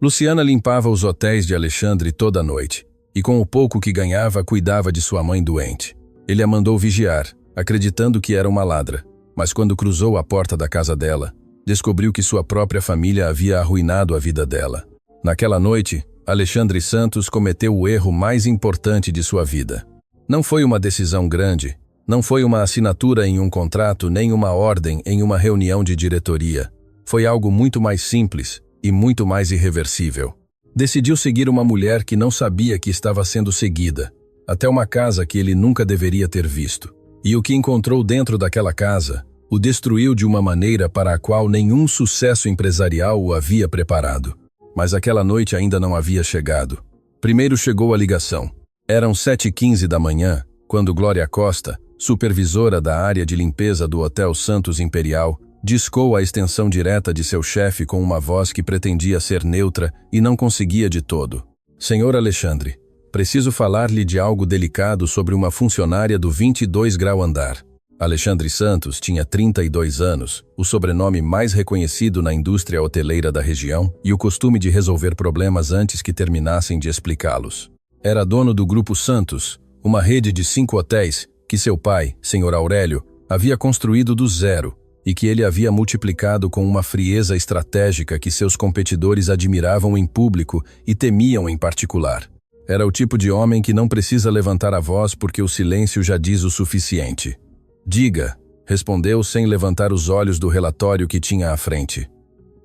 Luciana limpava os hotéis de Alexandre toda noite, e com o pouco que ganhava, cuidava de sua mãe doente. Ele a mandou vigiar, acreditando que era uma ladra, mas quando cruzou a porta da casa dela, descobriu que sua própria família havia arruinado a vida dela. Naquela noite, Alexandre Santos cometeu o erro mais importante de sua vida. Não foi uma decisão grande, não foi uma assinatura em um contrato nem uma ordem em uma reunião de diretoria. Foi algo muito mais simples e muito mais irreversível. Decidiu seguir uma mulher que não sabia que estava sendo seguida, até uma casa que ele nunca deveria ter visto. E o que encontrou dentro daquela casa o destruiu de uma maneira para a qual nenhum sucesso empresarial o havia preparado. Mas aquela noite ainda não havia chegado. Primeiro chegou a ligação. Eram 7h15 da manhã, quando Glória Costa, supervisora da área de limpeza do Hotel Santos Imperial, discou a extensão direta de seu chefe com uma voz que pretendia ser neutra e não conseguia de todo. Senhor Alexandre, preciso falar-lhe de algo delicado sobre uma funcionária do 22 grau andar. Alexandre Santos tinha 32 anos, o sobrenome mais reconhecido na indústria hoteleira da região e o costume de resolver problemas antes que terminassem de explicá-los. Era dono do Grupo Santos, uma rede de 5 hotéis que seu pai, Sr. Aurélio, havia construído do zero e que ele havia multiplicado com uma frieza estratégica que seus competidores admiravam em público e temiam em particular. Era o tipo de homem que não precisa levantar a voz porque o silêncio já diz o suficiente. Diga, respondeu sem levantar os olhos do relatório que tinha à frente.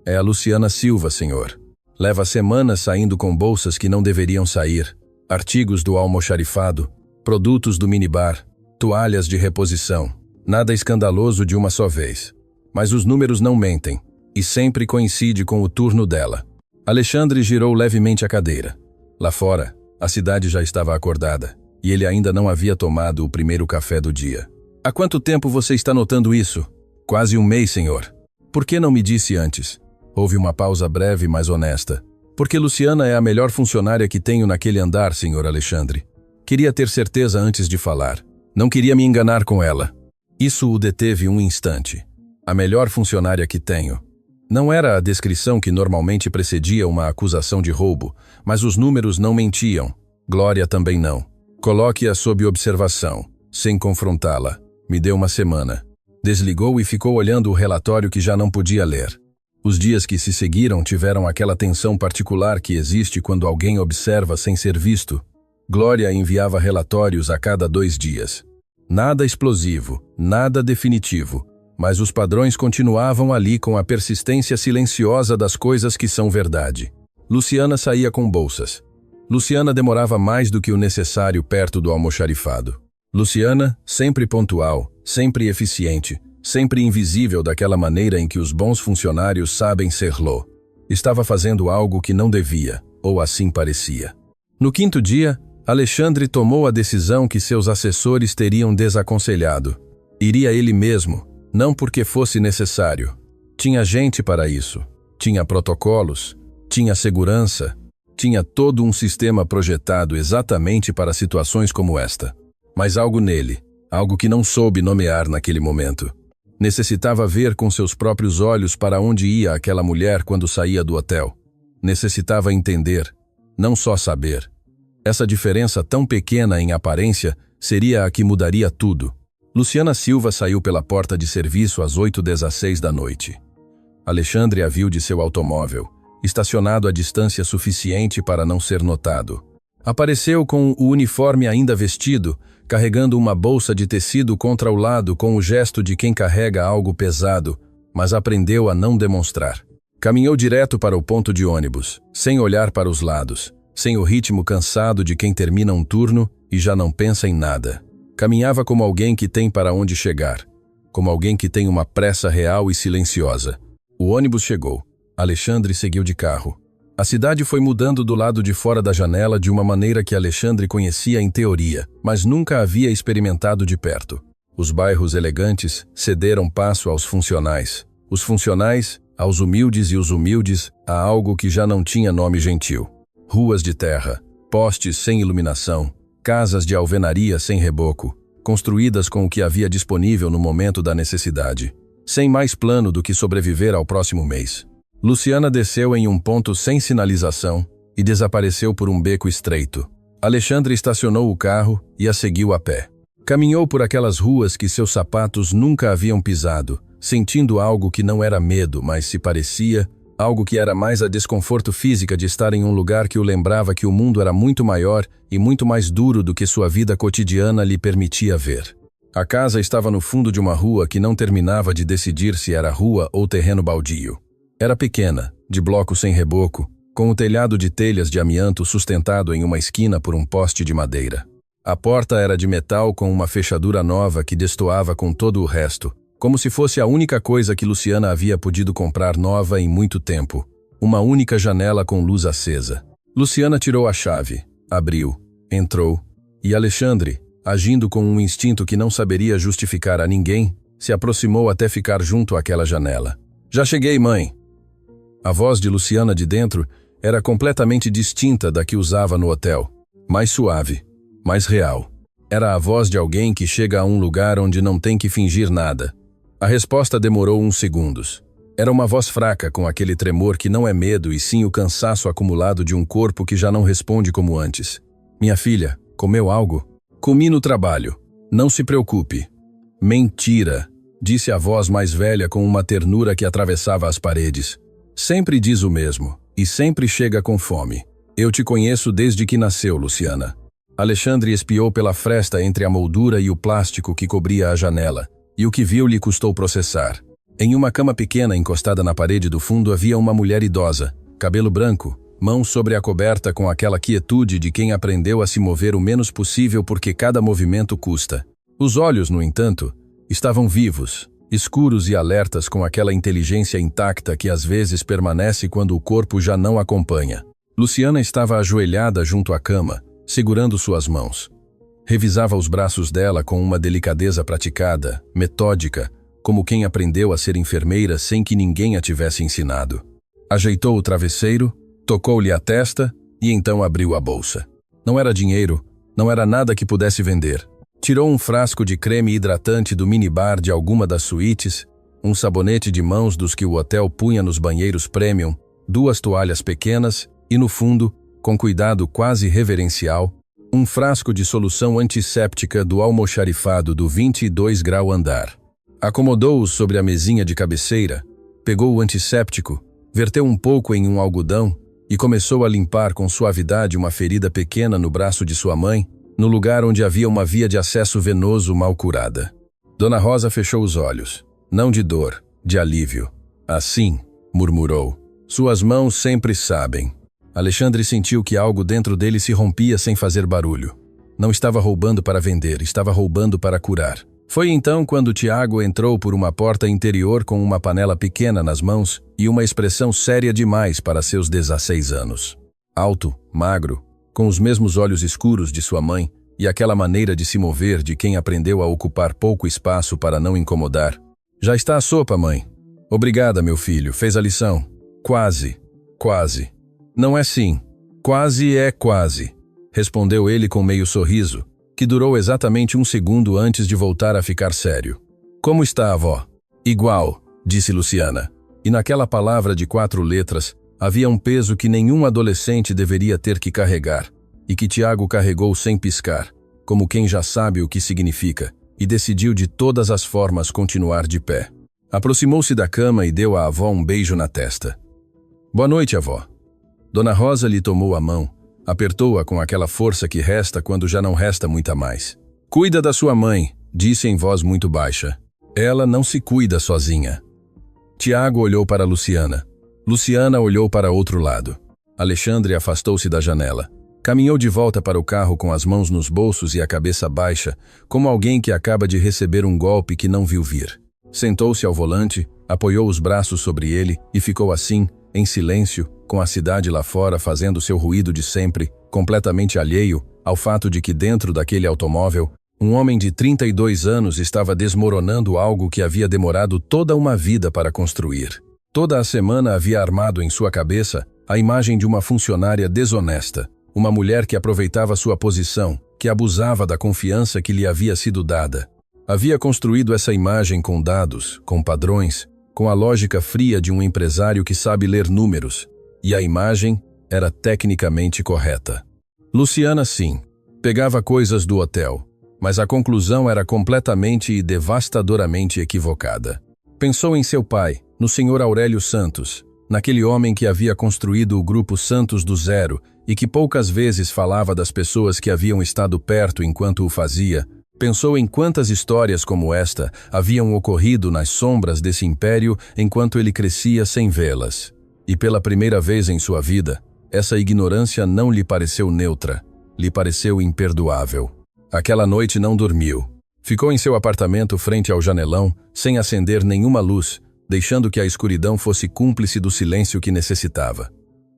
É a Luciana Silva, senhor. Leva semanas saindo com bolsas que não deveriam sair, artigos do almoxarifado, produtos do minibar, toalhas de reposição. Nada escandaloso de uma só vez. Mas os números não mentem, e sempre coincide com o turno dela. Alexandre girou levemente a cadeira. Lá fora, a cidade já estava acordada, e ele ainda não havia tomado o primeiro café do dia. Há quanto tempo você está notando isso? Quase um mês, senhor. Por que não me disse antes? Houve uma pausa breve, mas honesta. Porque Luciana é a melhor funcionária que tenho naquele andar, senhor Alexandre. Queria ter certeza antes de falar. Não queria me enganar com ela. Isso o deteve um instante. A melhor funcionária que tenho. Não era a descrição que normalmente precedia uma acusação de roubo, mas os números não mentiam. Glória também não. Coloque-a sob observação, sem confrontá-la. Me deu uma semana. Desligou e ficou olhando o relatório que já não podia ler. Os dias que se seguiram tiveram aquela tensão particular que existe quando alguém observa sem ser visto. Glória enviava relatórios a cada 2 dias. Nada explosivo, nada definitivo, mas os padrões continuavam ali com a persistência silenciosa das coisas que são verdade. Luciana saía com bolsas. Luciana demorava mais do que o necessário perto do almoxarifado. Luciana, sempre pontual, sempre eficiente, sempre invisível daquela maneira em que os bons funcionários sabem ser-lo. Estava fazendo algo que não devia, ou assim parecia. No 5º dia, Alexandre tomou a decisão que seus assessores teriam desaconselhado. Iria ele mesmo, não porque fosse necessário. Tinha gente para isso. Tinha protocolos, tinha segurança, tinha todo um sistema projetado exatamente para situações como esta. Mas algo nele, algo que não soube nomear naquele momento. Necessitava ver com seus próprios olhos para onde ia aquela mulher quando saía do hotel. Necessitava entender, não só saber. Essa diferença tão pequena em aparência seria a que mudaria tudo. Luciana Silva saiu pela porta de serviço às 8h16 da noite. Alexandre a viu de seu automóvel, estacionado a distância suficiente para não ser notado. Apareceu com o uniforme ainda vestido, carregando uma bolsa de tecido contra o lado com o gesto de quem carrega algo pesado, mas aprendeu a não demonstrar. Caminhou direto para o ponto de ônibus, sem olhar para os lados, sem o ritmo cansado de quem termina um turno e já não pensa em nada. Caminhava como alguém que tem para onde chegar, como alguém que tem uma pressa real e silenciosa. O ônibus chegou. Alexandre seguiu de carro. A cidade foi mudando do lado de fora da janela de uma maneira que Alexandre conhecia em teoria, mas nunca havia experimentado de perto. Os bairros elegantes cederam passo aos funcionais. Os funcionais, aos humildes e os humildes, a algo que já não tinha nome gentil. Ruas de terra, postes sem iluminação, casas de alvenaria sem reboco, construídas com o que havia disponível no momento da necessidade, sem mais plano do que sobreviver ao próximo mês. Luciana desceu em um ponto sem sinalização e desapareceu por um beco estreito. Alexandre estacionou o carro e a seguiu a pé. Caminhou por aquelas ruas que seus sapatos nunca haviam pisado, sentindo algo que não era medo, mas se parecia, algo que era mais a desconforto física de estar em um lugar que o lembrava que o mundo era muito maior e muito mais duro do que sua vida cotidiana lhe permitia ver. A casa estava no fundo de uma rua que não terminava de decidir se era rua ou terreno baldio. Era pequena, de bloco sem reboco, com o telhado de telhas de amianto sustentado em uma esquina por um poste de madeira. A porta era de metal com uma fechadura nova que destoava com todo o resto, como se fosse a única coisa que Luciana havia podido comprar nova em muito tempo. Uma única janela com luz acesa. Luciana tirou a chave, abriu, entrou, e Alexandre, agindo com um instinto que não saberia justificar a ninguém, se aproximou até ficar junto àquela janela. "Já cheguei, mãe." A voz de Luciana de dentro era completamente distinta da que usava no hotel. Mais suave, mais real. Era a voz de alguém que chega a um lugar onde não tem que fingir nada. A resposta demorou uns segundos. Era uma voz fraca, com aquele tremor que não é medo e sim o cansaço acumulado de um corpo que já não responde como antes. "Minha filha, comeu algo?" "Comi no trabalho. Não se preocupe." "Mentira", disse a voz mais velha com uma ternura que atravessava as paredes. "Sempre diz o mesmo, e sempre chega com fome. Eu te conheço desde que nasceu, Luciana." Alexandre espiou pela fresta entre a moldura e o plástico que cobria a janela, e o que viu lhe custou processar. Em uma cama pequena encostada na parede do fundo havia uma mulher idosa, cabelo branco, mãos sobre a coberta com aquela quietude de quem aprendeu a se mover o menos possível porque cada movimento custa. Os olhos, no entanto, estavam vivos, escuros e alertas com aquela inteligência intacta que às vezes permanece quando o corpo já não acompanha. Luciana estava ajoelhada junto à cama, segurando suas mãos. Revisava os braços dela com uma delicadeza praticada, metódica, como quem aprendeu a ser enfermeira sem que ninguém a tivesse ensinado. Ajeitou o travesseiro, tocou-lhe a testa e então abriu a bolsa. Não era dinheiro, não era nada que pudesse vender. Tirou um frasco de creme hidratante do minibar de alguma das suítes, um sabonete de mãos dos que o hotel punha nos banheiros premium, 2 toalhas pequenas e, no fundo, com cuidado quase reverencial, um frasco de solução antisséptica do almoxarifado do 22 grau andar. Acomodou-os sobre a mesinha de cabeceira, pegou o antisséptico, verteu um pouco em um algodão e começou a limpar com suavidade uma ferida pequena no braço de sua mãe, no lugar onde havia uma via de acesso venoso mal curada. Dona Rosa fechou os olhos. Não de dor, de alívio. "Assim", murmurou. "Suas mãos sempre sabem." Alexandre sentiu que algo dentro dele se rompia sem fazer barulho. Não estava roubando para vender, estava roubando para curar. Foi então quando Tiago entrou por uma porta interior com uma panela pequena nas mãos e uma expressão séria demais para seus 16 anos. Alto, magro, com os mesmos olhos escuros de sua mãe e aquela maneira de se mover de quem aprendeu a ocupar pouco espaço para não incomodar. "Já está a sopa, mãe." "Obrigada, meu filho, fez a lição." "Quase, quase." "Não é sim. Quase é quase", respondeu ele com meio sorriso, que durou exatamente um segundo antes de voltar a ficar sério. "Como está a avó?" "Igual", disse Luciana, e naquela palavra de 4 letras havia um peso que nenhum adolescente deveria ter que carregar, e que Tiago carregou sem piscar, como quem já sabe o que significa, e decidiu de todas as formas continuar de pé. Aproximou-se da cama e deu à avó um beijo na testa. "Boa noite, avó." Dona Rosa lhe tomou a mão, apertou-a com aquela força que resta quando já não resta muita mais. "Cuida da sua mãe", disse em voz muito baixa. "Ela não se cuida sozinha." Tiago olhou para Luciana. Luciana olhou para outro lado. Alexandre afastou-se da janela. Caminhou de volta para o carro com as mãos nos bolsos e a cabeça baixa, como alguém que acaba de receber um golpe que não viu vir. Sentou-se ao volante, apoiou os braços sobre ele e ficou assim, em silêncio, com a cidade lá fora fazendo seu ruído de sempre, completamente alheio ao fato de que dentro daquele automóvel, um homem de 32 anos estava desmoronando algo que havia demorado toda uma vida para construir. Toda a semana havia armado em sua cabeça a imagem de uma funcionária desonesta, uma mulher que aproveitava sua posição, que abusava da confiança que lhe havia sido dada. Havia construído essa imagem com dados, com padrões, com a lógica fria de um empresário que sabe ler números, e a imagem era tecnicamente correta. Luciana, sim, pegava coisas do hotel, mas a conclusão era completamente e devastadoramente equivocada. Pensou em seu pai, no Sr. Aurélio Santos, naquele homem que havia construído o Grupo Santos do zero e que poucas vezes falava das pessoas que haviam estado perto enquanto o fazia. Pensou em quantas histórias como esta haviam ocorrido nas sombras desse império enquanto ele crescia sem vê-las. E pela primeira vez em sua vida, essa ignorância não lhe pareceu neutra, lhe pareceu imperdoável. Aquela noite não dormiu. Ficou em seu apartamento frente ao janelão, sem acender nenhuma luz, deixando que a escuridão fosse cúmplice do silêncio que necessitava.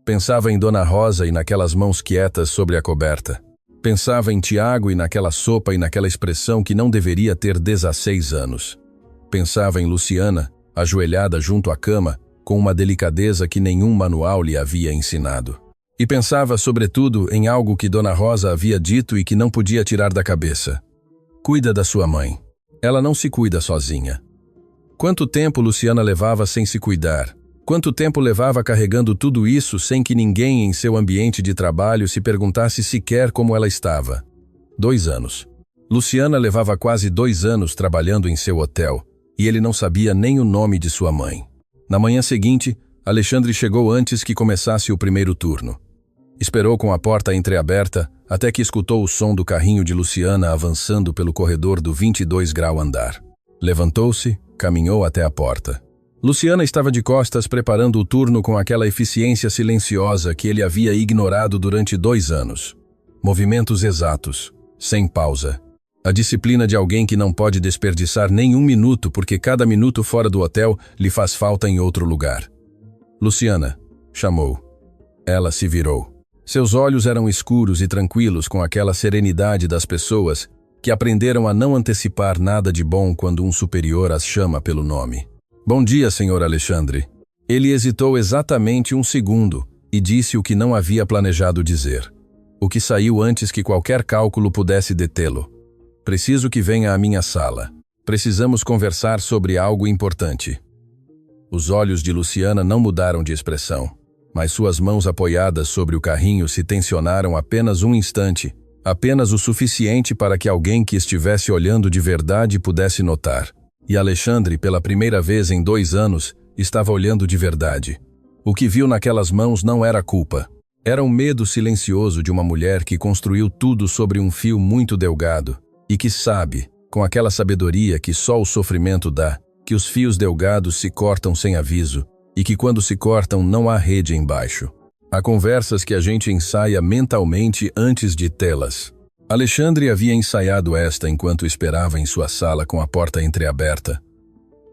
Pensava em Dona Rosa e naquelas mãos quietas sobre a coberta. Pensava em Tiago e naquela sopa e naquela expressão que não deveria ter 16 anos. Pensava em Luciana, ajoelhada junto à cama, com uma delicadeza que nenhum manual lhe havia ensinado. E pensava, sobretudo, em algo que Dona Rosa havia dito e que não podia tirar da cabeça. Cuida da sua mãe. Ela não se cuida sozinha. Quanto tempo Luciana levava sem se cuidar? Quanto tempo levava carregando tudo isso sem que ninguém em seu ambiente de trabalho se perguntasse sequer como ela estava? 2 anos. Luciana levava quase 2 anos trabalhando em seu hotel, e ele não sabia nem o nome de sua mãe. Na manhã seguinte, Alexandre chegou antes que começasse o primeiro turno. Esperou com a porta entreaberta até que escutou o som do carrinho de Luciana avançando pelo corredor do 22 grau andar. Levantou-se, caminhou até a porta. Luciana estava de costas preparando o turno com aquela eficiência silenciosa que ele havia ignorado durante 2 anos. Movimentos exatos, sem pausa. A disciplina de alguém que não pode desperdiçar nenhum minuto porque cada minuto fora do hotel lhe faz falta em outro lugar. Luciana, chamou. Ela se virou. Seus olhos eram escuros e tranquilos com aquela serenidade das pessoas que aprenderam a não antecipar nada de bom quando um superior as chama pelo nome. Bom dia, Sr. Alexandre. Ele hesitou exatamente 1 segundo e disse o que não havia planejado dizer. O que saiu antes que qualquer cálculo pudesse detê-lo. Preciso que venha à minha sala. Precisamos conversar sobre algo importante. Os olhos de Luciana não mudaram de expressão, mas suas mãos apoiadas sobre o carrinho se tensionaram apenas um instante, apenas o suficiente para que alguém que estivesse olhando de verdade pudesse notar. E Alexandre, pela primeira vez em 2 anos, estava olhando de verdade. O que viu naquelas mãos não era culpa. Era um medo silencioso de uma mulher que construiu tudo sobre um fio muito delgado e que sabe, com aquela sabedoria que só o sofrimento dá, que os fios delgados se cortam sem aviso e que quando se cortam não há rede embaixo. Há conversas que a gente ensaia mentalmente antes de tê-las. Alexandre havia ensaiado esta enquanto esperava em sua sala com a porta entreaberta.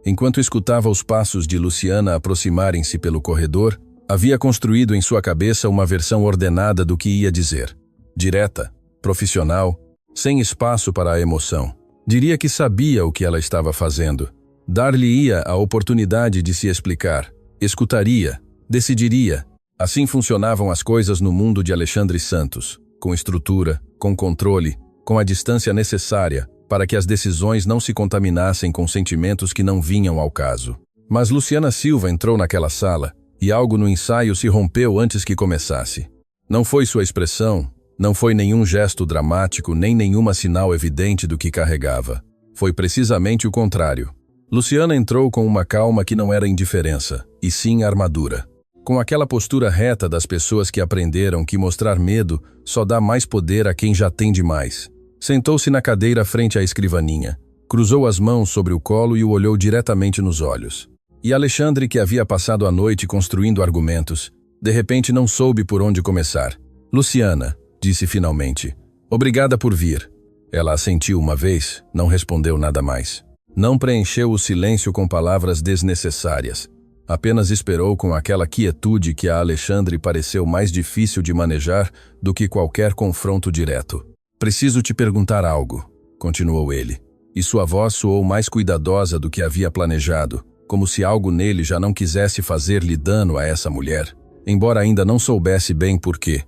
Enquanto escutava os passos de Luciana aproximarem-se pelo corredor, havia construído em sua cabeça uma versão ordenada do que ia dizer. Direta, profissional, sem espaço para a emoção. Diria que sabia o que ela estava fazendo. Dar-lhe-ia a oportunidade de se explicar. Escutaria, decidiria. Assim funcionavam as coisas no mundo de Alexandre Santos, com estrutura, com controle, com a distância necessária para que as decisões não se contaminassem com sentimentos que não vinham ao caso. Mas Luciana Silva entrou naquela sala e algo no ensaio se rompeu antes que começasse. Não foi sua expressão, não foi nenhum gesto dramático nem nenhuma sinal evidente do que carregava. Foi precisamente o contrário. Luciana entrou com uma calma que não era indiferença, e sim armadura. Com aquela postura reta das pessoas que aprenderam que mostrar medo só dá mais poder a quem já tem demais. Sentou-se na cadeira frente à escrivaninha, cruzou as mãos sobre o colo e o olhou diretamente nos olhos. E Alexandre, que havia passado a noite construindo argumentos, de repente não soube por onde começar. Luciana, disse finalmente, obrigada por vir. Ela assentiu uma vez, não respondeu nada mais. Não preencheu o silêncio com palavras desnecessárias. Apenas esperou com aquela quietude que a Alexandre pareceu mais difícil de manejar do que qualquer confronto direto. Preciso te perguntar algo, continuou ele, e sua voz soou mais cuidadosa do que havia planejado, como se algo nele já não quisesse fazer-lhe dano a essa mulher, embora ainda não soubesse bem por quê.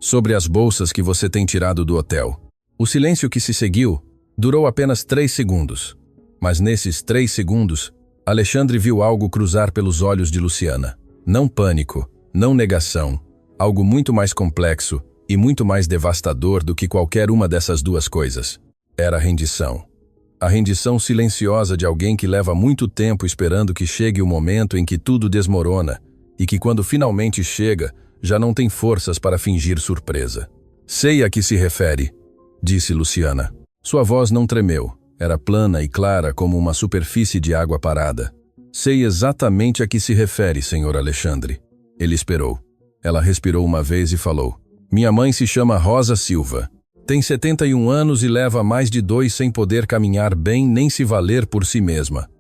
Sobre as bolsas que você tem tirado do hotel. O silêncio que se seguiu durou apenas 3 segundos, mas nesses 3 segundos, Alexandre viu algo cruzar pelos olhos de Luciana. Não pânico, não negação. Algo muito mais complexo e muito mais devastador do que qualquer uma dessas duas coisas. Era a rendição. A rendição silenciosa de alguém que leva muito tempo esperando que chegue o momento em que tudo desmorona e que quando finalmente chega, já não tem forças para fingir surpresa. Sei a que se refere, disse Luciana. Sua voz não tremeu. Era plana e clara como uma superfície de água parada. Sei exatamente a que se refere, senhor Alexandre. Ele esperou. Ela respirou uma vez e falou. Minha mãe se chama Rosa Silva. Tem 71 anos e leva mais de 2 sem poder caminhar bem nem se valer por si mesma.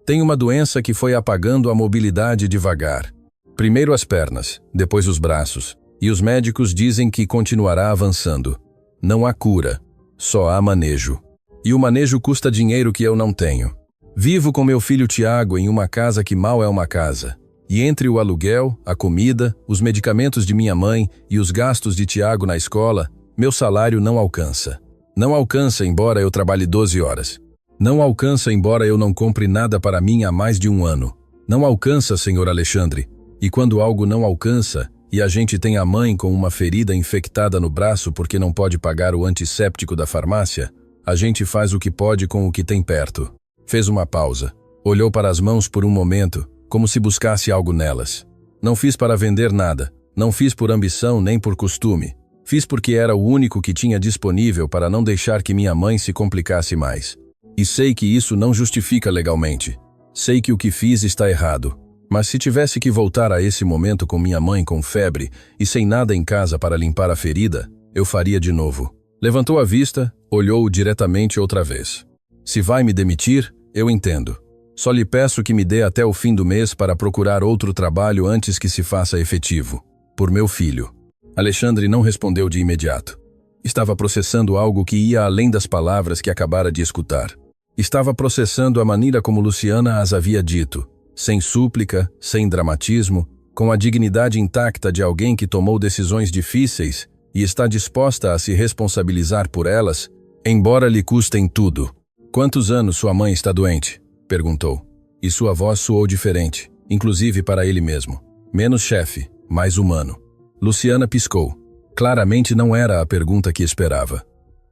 Tem uma doença que foi apagando a mobilidade devagar. Primeiro as pernas, depois os braços. E os médicos dizem que continuará avançando. Não há cura, só há manejo. E o manejo custa dinheiro que eu não tenho. Vivo com meu filho Tiago em uma casa que mal é uma casa. E entre o aluguel, a comida, os medicamentos de minha mãe e os gastos de Tiago na escola, meu salário não alcança. Não alcança embora eu trabalhe 12 horas. Não alcança embora eu não compre nada para mim há mais de 1 ano. Não alcança, senhor Alexandre. E quando algo não alcança, e a gente tem a mãe com uma ferida infectada no braço porque não pode pagar o antisséptico da farmácia, a gente faz o que pode com o que tem perto. Fez uma pausa. Olhou para as mãos por um momento, como se buscasse algo nelas. Não fiz para vender nada. Não fiz por ambição nem por costume. Fiz porque era o único que tinha disponível para não deixar que minha mãe se complicasse mais. E sei que isso não justifica legalmente. Sei que o que fiz está errado. Mas se tivesse que voltar a esse momento com minha mãe com febre e sem nada em casa para limpar a ferida, eu faria de novo. Levantou a vista, olhou-o diretamente outra vez. Se vai me demitir, eu entendo. Só lhe peço que me dê até o fim do mês para procurar outro trabalho antes que se faça efetivo. Por meu filho. Alexandre não respondeu de imediato. Estava processando algo que ia além das palavras que acabara de escutar. Estava processando a maneira como Luciana as havia dito, sem súplica, sem dramatismo, com a dignidade intacta de alguém que tomou decisões difíceis e está disposta a se responsabilizar por elas, embora lhe custem tudo. Quantos anos sua mãe está doente? Perguntou. E sua voz soou diferente, inclusive para ele mesmo. Menos chefe, mais humano. Luciana piscou. Claramente não era a pergunta que esperava.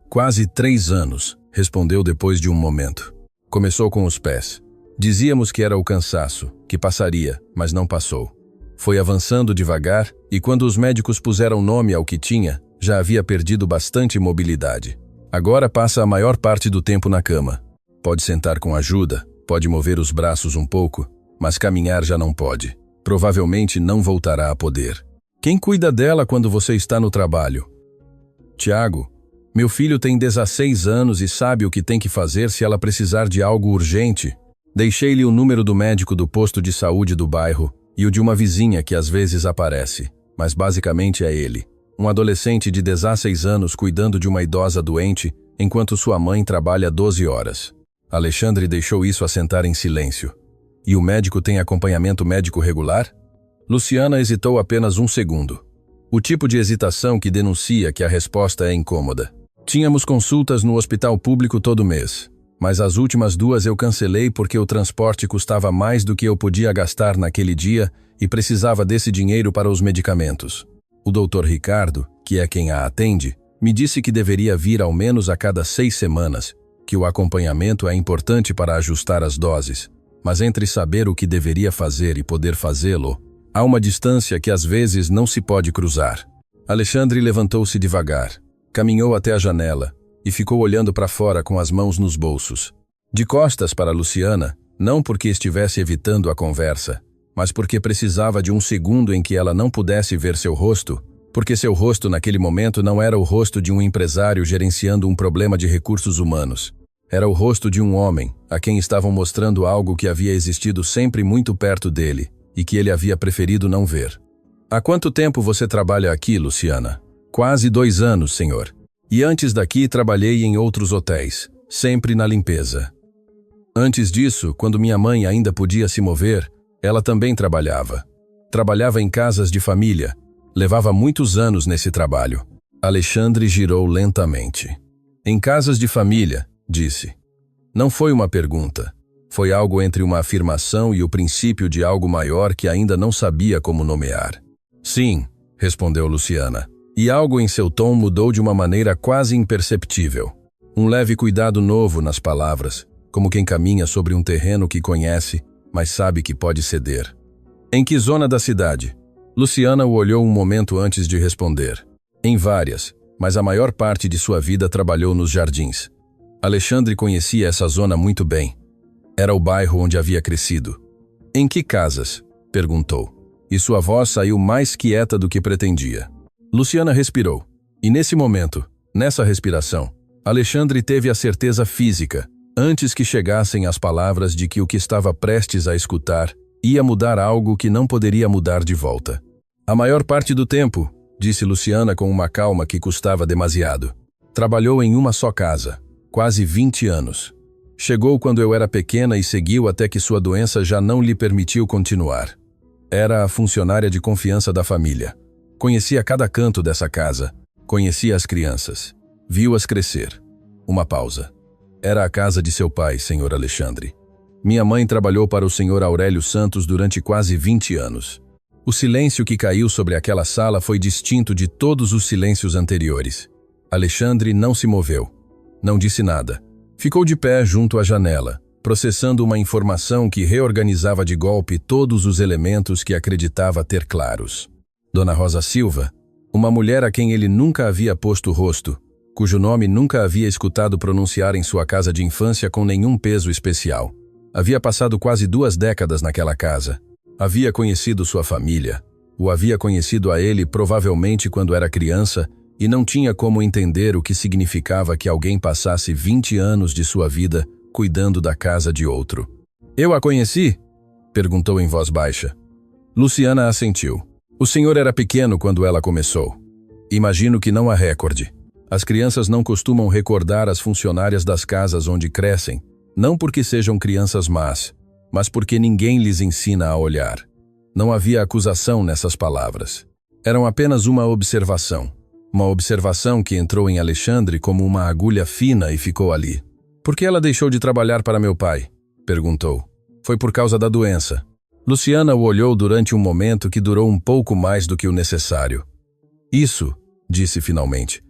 Quase 3 anos, respondeu depois de um momento. Começou com os pés. Dizíamos que era o cansaço, que passaria, mas não passou. Foi avançando devagar e quando os médicos puseram nome ao que tinha, já havia perdido bastante mobilidade. Agora passa a maior parte do tempo na cama. Pode sentar com ajuda, pode mover os braços um pouco, mas caminhar já não pode. Provavelmente não voltará a poder. Quem cuida dela quando você está no trabalho? Tiago, meu filho tem 16 anos e sabe o que tem que fazer se ela precisar de algo urgente. Deixei-lhe o número do médico do posto de saúde do bairro e o de uma vizinha que às vezes aparece, mas basicamente é ele. Um adolescente de 16 anos cuidando de uma idosa doente, enquanto sua mãe trabalha 12 horas. Alexandre deixou isso assentar em silêncio. E o médico tem acompanhamento médico regular? Luciana hesitou apenas 1 segundo. O tipo de hesitação que denuncia que a resposta é incômoda. Tínhamos consultas no hospital público todo mês, mas as últimas 2 eu cancelei porque o transporte custava mais do que eu podia gastar naquele dia e precisava desse dinheiro para os medicamentos. O Dr. Ricardo, que é quem a atende, me disse que deveria vir ao menos a cada 6 semanas, que o acompanhamento é importante para ajustar as doses, mas entre saber o que deveria fazer e poder fazê-lo, há uma distância que às vezes não se pode cruzar. Alexandre levantou-se devagar, caminhou até a janela e ficou olhando para fora com as mãos nos bolsos. De costas para Luciana, não porque estivesse evitando a conversa, mas porque precisava de um segundo em que ela não pudesse ver seu rosto, porque seu rosto naquele momento não era o rosto de um empresário gerenciando um problema de recursos humanos. Era o rosto de um homem, a quem estavam mostrando algo que havia existido sempre muito perto dele, e que ele havia preferido não ver. Há quanto tempo você trabalha aqui, Luciana? Quase 2 anos, senhor. E antes daqui trabalhei em outros hotéis, sempre na limpeza. Antes disso, quando minha mãe ainda podia se mover, ela também trabalhava. Trabalhava em casas de família. Levava muitos anos nesse trabalho. Alexandre girou lentamente. Em casas de família, disse. Não foi uma pergunta. Foi algo entre uma afirmação e o princípio de algo maior que ainda não sabia como nomear. Sim, respondeu Luciana. E algo em seu tom mudou de uma maneira quase imperceptível. Um leve cuidado novo nas palavras, como quem caminha sobre um terreno que conhece, mas sabe que pode ceder. Em que zona da cidade? Luciana o olhou um momento antes de responder. Em várias, mas a maior parte de sua vida trabalhou nos Jardins. Alexandre conhecia essa zona muito bem. Era o bairro onde havia crescido. Em que casas? Perguntou. E sua voz saiu mais quieta do que pretendia. Luciana respirou. E nesse momento, nessa respiração, Alexandre teve a certeza física, antes que chegassem as palavras de que o que estava prestes a escutar ia mudar algo que não poderia mudar de volta. A maior parte do tempo, disse Luciana com uma calma que custava demasiado. Trabalhou em uma só casa, quase 20 anos. Chegou quando eu era pequena e seguiu até que sua doença já não lhe permitiu continuar. Era a funcionária de confiança da família. Conhecia cada canto dessa casa. Conhecia as crianças. Viu-as crescer. Uma pausa. Era a casa de seu pai, Sr. Alexandre. Minha mãe trabalhou para o Sr. Aurélio Santos durante quase 20 anos. O silêncio que caiu sobre aquela sala foi distinto de todos os silêncios anteriores. Alexandre não se moveu. Não disse nada. Ficou de pé junto à janela, processando uma informação que reorganizava de golpe todos os elementos que acreditava ter claros. Dona Rosa Silva, uma mulher a quem ele nunca havia posto rosto, cujo nome nunca havia escutado pronunciar em sua casa de infância com nenhum peso especial. Havia passado quase 2 décadas naquela casa. Havia conhecido sua família. O havia conhecido a ele provavelmente quando era criança e não tinha como entender o que significava que alguém passasse 20 anos de sua vida cuidando da casa de outro. Eu a conheci? Perguntou em voz baixa. Luciana assentiu. O senhor era pequeno quando ela começou. Imagino que não há recorde. As crianças não costumam recordar as funcionárias das casas onde crescem, não porque sejam crianças más, mas porque ninguém lhes ensina a olhar. Não havia acusação nessas palavras. Eram apenas uma observação. Uma observação que entrou em Alexandre como uma agulha fina e ficou ali. Por que ela deixou de trabalhar para meu pai? Perguntou. Foi por causa da doença. Luciana o olhou durante um momento que durou um pouco mais do que o necessário. Isso, disse finalmente,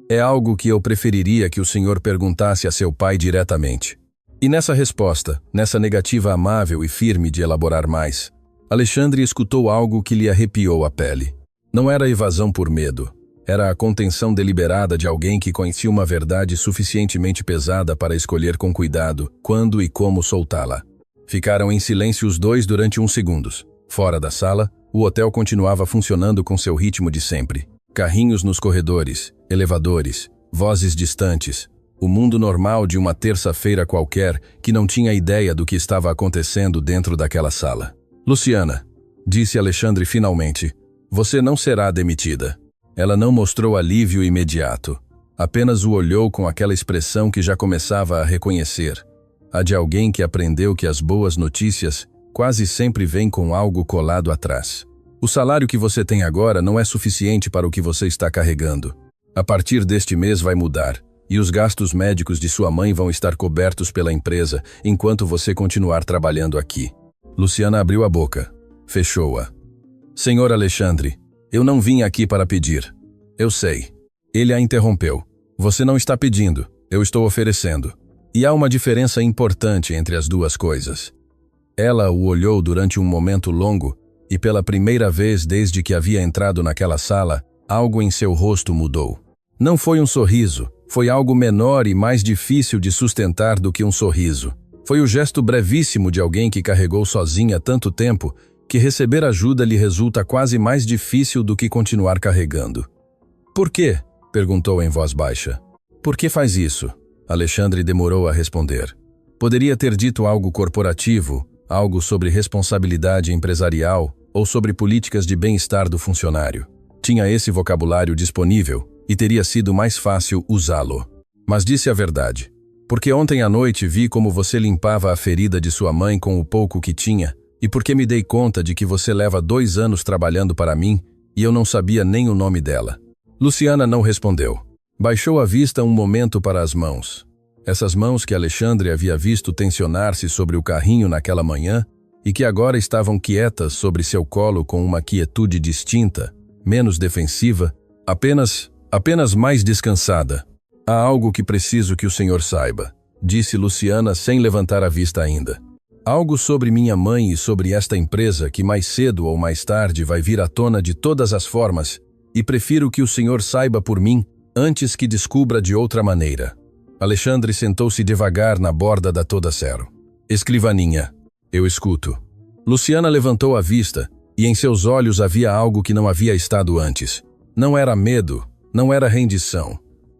é algo que eu preferiria que o senhor perguntasse a seu pai diretamente. E nessa resposta, nessa negativa amável e firme de elaborar mais, Alexandre escutou algo que lhe arrepiou a pele. Não era evasão por medo. Era a contenção deliberada de alguém que conhecia uma verdade suficientemente pesada para escolher com cuidado quando e como soltá-la. Ficaram em silêncio os dois durante uns segundos. Fora da sala, o hotel continuava funcionando com seu ritmo de sempre. Carrinhos nos corredores, elevadores, vozes distantes. O mundo normal de uma terça-feira qualquer que não tinha ideia do que estava acontecendo dentro daquela sala. Luciana, disse Alexandre finalmente, você não será demitida. Ela não mostrou alívio imediato. Apenas o olhou com aquela expressão que já começava a reconhecer. A de alguém que aprendeu que as boas notícias quase sempre vêm com algo colado atrás. O salário que você tem agora não é suficiente para o que você está carregando. A partir deste mês vai mudar, e os gastos médicos de sua mãe vão estar cobertos pela empresa enquanto você continuar trabalhando aqui. Luciana abriu a boca. Fechou-a. Senhor Alexandre, eu não vim aqui para pedir. Eu sei. Ele a interrompeu. Você não está pedindo, eu estou oferecendo. E há uma diferença importante entre as duas coisas. Ela o olhou durante um momento longo e pela primeira vez desde que havia entrado naquela sala, algo em seu rosto mudou. Não foi um sorriso, foi algo menor e mais difícil de sustentar do que um sorriso. Foi o gesto brevíssimo de alguém que carregou sozinha tanto tempo que receber ajuda lhe resulta quase mais difícil do que continuar carregando. Por quê? Perguntou em voz baixa. Por que faz isso? Alexandre demorou a responder. Poderia ter dito algo corporativo, algo sobre responsabilidade empresarial ou sobre políticas de bem-estar do funcionário. Tinha esse vocabulário disponível e teria sido mais fácil usá-lo. Mas disse a verdade. Porque ontem à noite vi como você limpava a ferida de sua mãe com o pouco que tinha e porque me dei conta de que você leva 2 anos trabalhando para mim e eu não sabia nem o nome dela. Luciana não respondeu. Baixou a vista um momento para as mãos. Essas mãos que Alexandre havia visto tensionar-se sobre o carrinho naquela manhã e que agora estavam quietas sobre seu colo com uma quietude distinta, menos defensiva, apenas mais descansada. Há algo que preciso que o senhor saiba, disse Luciana sem levantar a vista ainda. Algo sobre minha mãe e sobre esta empresa que mais cedo ou mais tarde vai vir à tona de todas as formas, e prefiro que o senhor saiba por mim antes que descubra de outra maneira. Alexandre sentou-se devagar na borda da toda-cero. Escrivaninha, eu escuto. Luciana levantou a vista, e em seus olhos havia algo que não havia estado antes. Não era medo, não era rendição.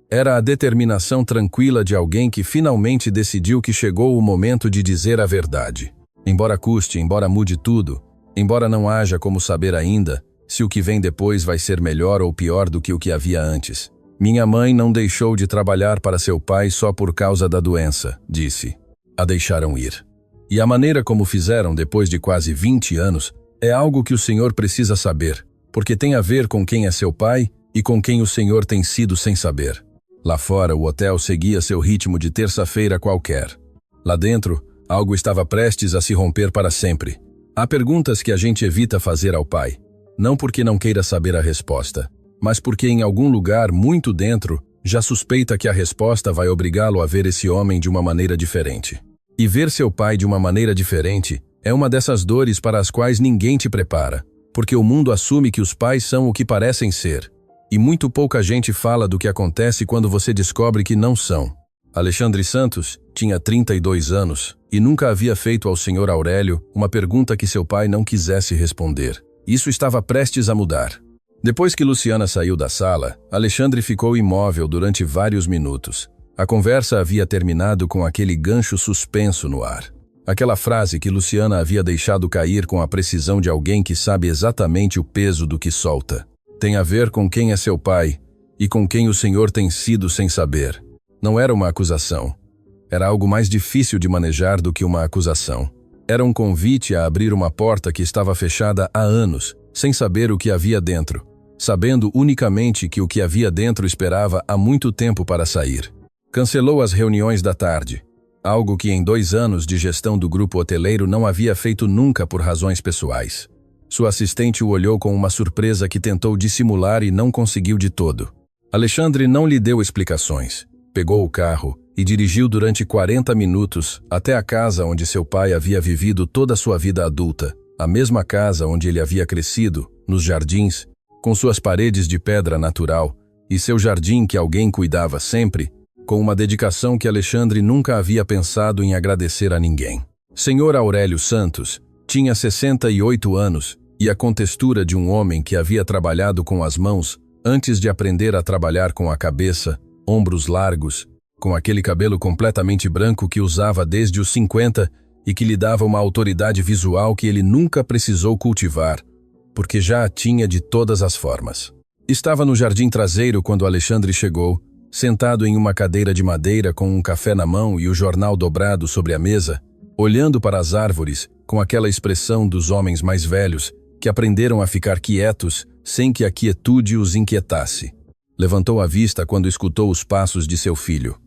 Era a determinação tranquila de alguém que finalmente decidiu que chegou o momento de dizer a verdade. Embora custe, embora mude tudo, embora não haja como saber ainda se o que vem depois vai ser melhor ou pior do que o que havia antes. Minha mãe não deixou de trabalhar para seu pai só por causa da doença, disse. A deixaram ir. E a maneira como fizeram depois de quase 20 anos é algo que o senhor precisa saber, porque tem a ver com quem é seu pai e com quem o senhor tem sido sem saber. Lá fora, o hotel seguia seu ritmo de terça-feira qualquer. Lá dentro, algo estava prestes a se romper para sempre. Há perguntas que a gente evita fazer ao pai, não porque não queira saber a resposta, mas porque em algum lugar muito dentro já suspeita que a resposta vai obrigá-lo a ver esse homem de uma maneira diferente. E ver seu pai de uma maneira diferente é uma dessas dores para as quais ninguém te prepara, porque o mundo assume que os pais são o que parecem ser. E muito pouca gente fala do que acontece quando você descobre que não são. Alexandre Santos tinha 32 anos e nunca havia feito ao Sr. Aurélio uma pergunta que seu pai não quisesse responder. Isso estava prestes a mudar. Depois que Luciana saiu da sala, Alexandre ficou imóvel durante vários minutos. A conversa havia terminado com aquele gancho suspenso no ar. Aquela frase que Luciana havia deixado cair com a precisão de alguém que sabe exatamente o peso do que solta. Tem a ver com quem é seu pai e com quem o senhor tem sido sem saber. Não era uma acusação. Era algo mais difícil de manejar do que uma acusação. Era um convite a abrir uma porta que estava fechada há anos, sem saber o que havia dentro, sabendo unicamente que o que havia dentro esperava há muito tempo para sair. Cancelou as reuniões da tarde, algo que em 2 anos de gestão do grupo hoteleiro não havia feito nunca por razões pessoais. Sua assistente o olhou com uma surpresa que tentou dissimular e não conseguiu de todo. Alexandre não lhe deu explicações. Pegou o carro e dirigiu durante 40 minutos até a casa onde seu pai havia vivido toda a sua vida adulta, a mesma casa onde ele havia crescido, nos jardins, com suas paredes de pedra natural e seu jardim que alguém cuidava sempre, com uma dedicação que Alexandre nunca havia pensado em agradecer a ninguém. Sr. Aurélio Santos tinha 68 anos e a contextura de um homem que havia trabalhado com as mãos antes de aprender a trabalhar com a cabeça, ombros largos, com aquele cabelo completamente branco que usava desde os 50 e que lhe dava uma autoridade visual que ele nunca precisou cultivar, porque já a tinha de todas as formas. Estava no jardim traseiro quando Alexandre chegou, sentado em uma cadeira de madeira com um café na mão e o jornal dobrado sobre a mesa, olhando para as árvores com aquela expressão dos homens mais velhos que aprenderam a ficar quietos sem que a quietude os inquietasse. Levantou a vista quando escutou os passos de seu filho.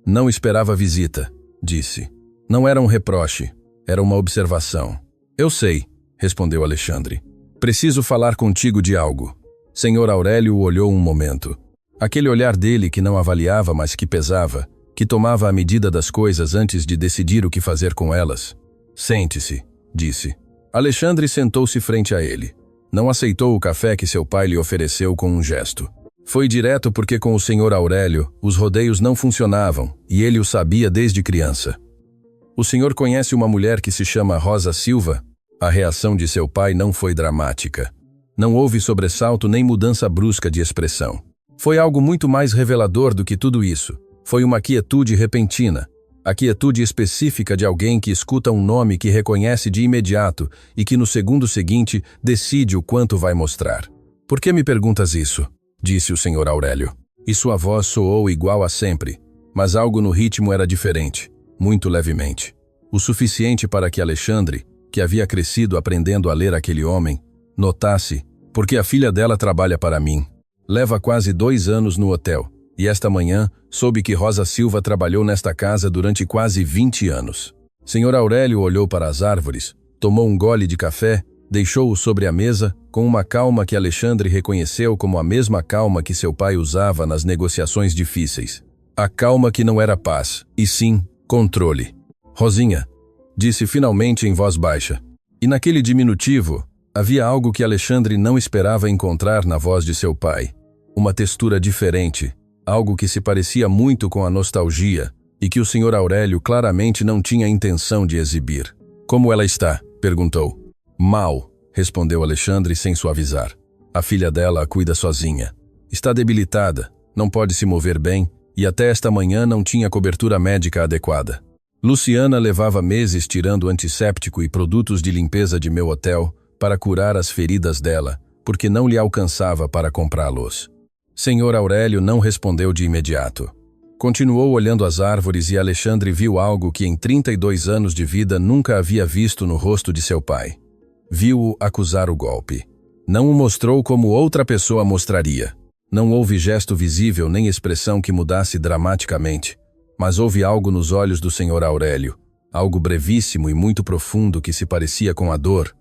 Não esperava visita, disse. Não era um reproche, era uma observação. Eu sei, respondeu Alexandre. Preciso falar contigo de algo. Sr. Aurélio o olhou um momento. Aquele olhar dele que não avaliava, mas que pesava, que tomava a medida das coisas antes de decidir o que fazer com elas. Sente-se, disse. Alexandre sentou-se frente a ele. Não aceitou o café que seu pai lhe ofereceu com um gesto. Foi direto porque com o Sr. Aurélio os rodeios não funcionavam e ele o sabia desde criança. O senhor conhece uma mulher que se chama Rosa Silva? A reação de seu pai não foi dramática. Não houve sobressalto nem mudança brusca de expressão. Foi algo muito mais revelador do que tudo isso. Foi uma quietude repentina. A quietude específica de alguém que escuta um nome que reconhece de imediato e que no segundo seguinte decide o quanto vai mostrar. Por que me perguntas isso? Disse o Sr. Aurélio. E sua voz soou igual a sempre, mas algo no ritmo era diferente, muito levemente. O suficiente para que Alexandre, que havia crescido aprendendo a ler aquele homem, notasse, porque a filha dela trabalha para mim. Leva quase 2 anos no hotel, E esta manhã, soube que Rosa Silva trabalhou nesta casa durante quase 20 anos. Senhor Aurélio olhou para as árvores, tomou um gole de café, deixou-o sobre a mesa, com uma calma que Alexandre reconheceu como a mesma calma que seu pai usava nas negociações difíceis. A calma que não era paz, e sim controle. Rosinha, disse finalmente em voz baixa. E naquele diminutivo, havia algo que Alexandre não esperava encontrar na voz de seu pai. Uma textura diferente, algo que se parecia muito com a nostalgia e que o Sr. Aurélio claramente não tinha intenção de exibir. Como ela está? Perguntou. Mal, respondeu Alexandre sem suavizar. A filha dela a cuida sozinha. Está debilitada, não pode se mover bem e até esta manhã não tinha cobertura médica adequada. Luciana levava meses tirando antisséptico e produtos de limpeza de meu hotel para curar as feridas dela, porque não lhe alcançava para comprá-los. Senhor Aurélio não respondeu de imediato. Continuou olhando as árvores e Alexandre viu algo que em 32 anos de vida nunca havia visto no rosto de seu pai. Viu-o acusar o golpe. Não o mostrou como outra pessoa mostraria. Não houve gesto visível nem expressão que mudasse dramaticamente, mas houve algo nos olhos do Senhor Aurélio, algo brevíssimo e muito profundo que se parecia com a dor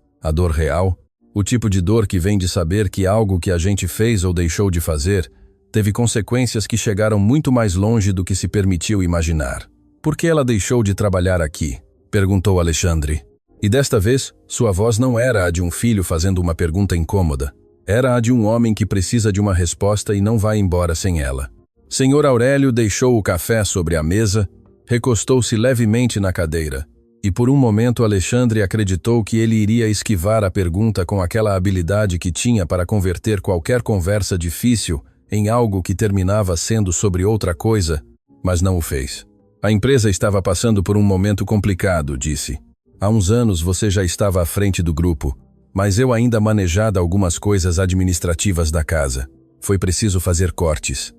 real, o tipo de dor que vem de saber que algo que a gente fez ou deixou de fazer teve consequências que chegaram muito mais longe do que se permitiu imaginar. Por que ela deixou de trabalhar aqui? Perguntou Alexandre. E desta vez, sua voz não era a de um filho fazendo uma pergunta incômoda. Era a de um homem que precisa de uma resposta e não vai embora sem ela. Senhor Aurélio deixou o café sobre a mesa, recostou-se levemente na cadeira, e por um momento Alexandre acreditou que ele iria esquivar a pergunta com aquela habilidade que tinha para converter qualquer conversa difícil em algo que terminava sendo sobre outra coisa, mas não o fez. A empresa estava passando por um momento complicado, disse. Há uns anos você já estava à frente do grupo, mas eu ainda manejava algumas coisas administrativas da casa. Foi preciso fazer cortes.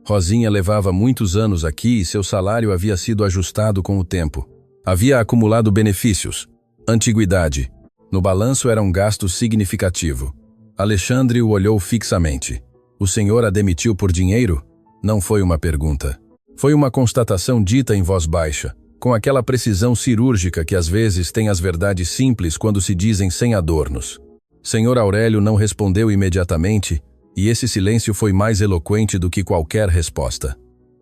Rosinha levava muitos anos aqui e seu salário havia sido ajustado com o tempo. Havia acumulado benefícios. Antiguidade. No balanço era um gasto significativo. Alexandre o olhou fixamente. O senhor a demitiu por dinheiro? Não foi uma pergunta. Foi uma constatação dita em voz baixa, com aquela precisão cirúrgica que às vezes tem as verdades simples quando se dizem sem adornos. Senhor Aurélio não respondeu imediatamente, e esse silêncio foi mais eloquente do que qualquer resposta.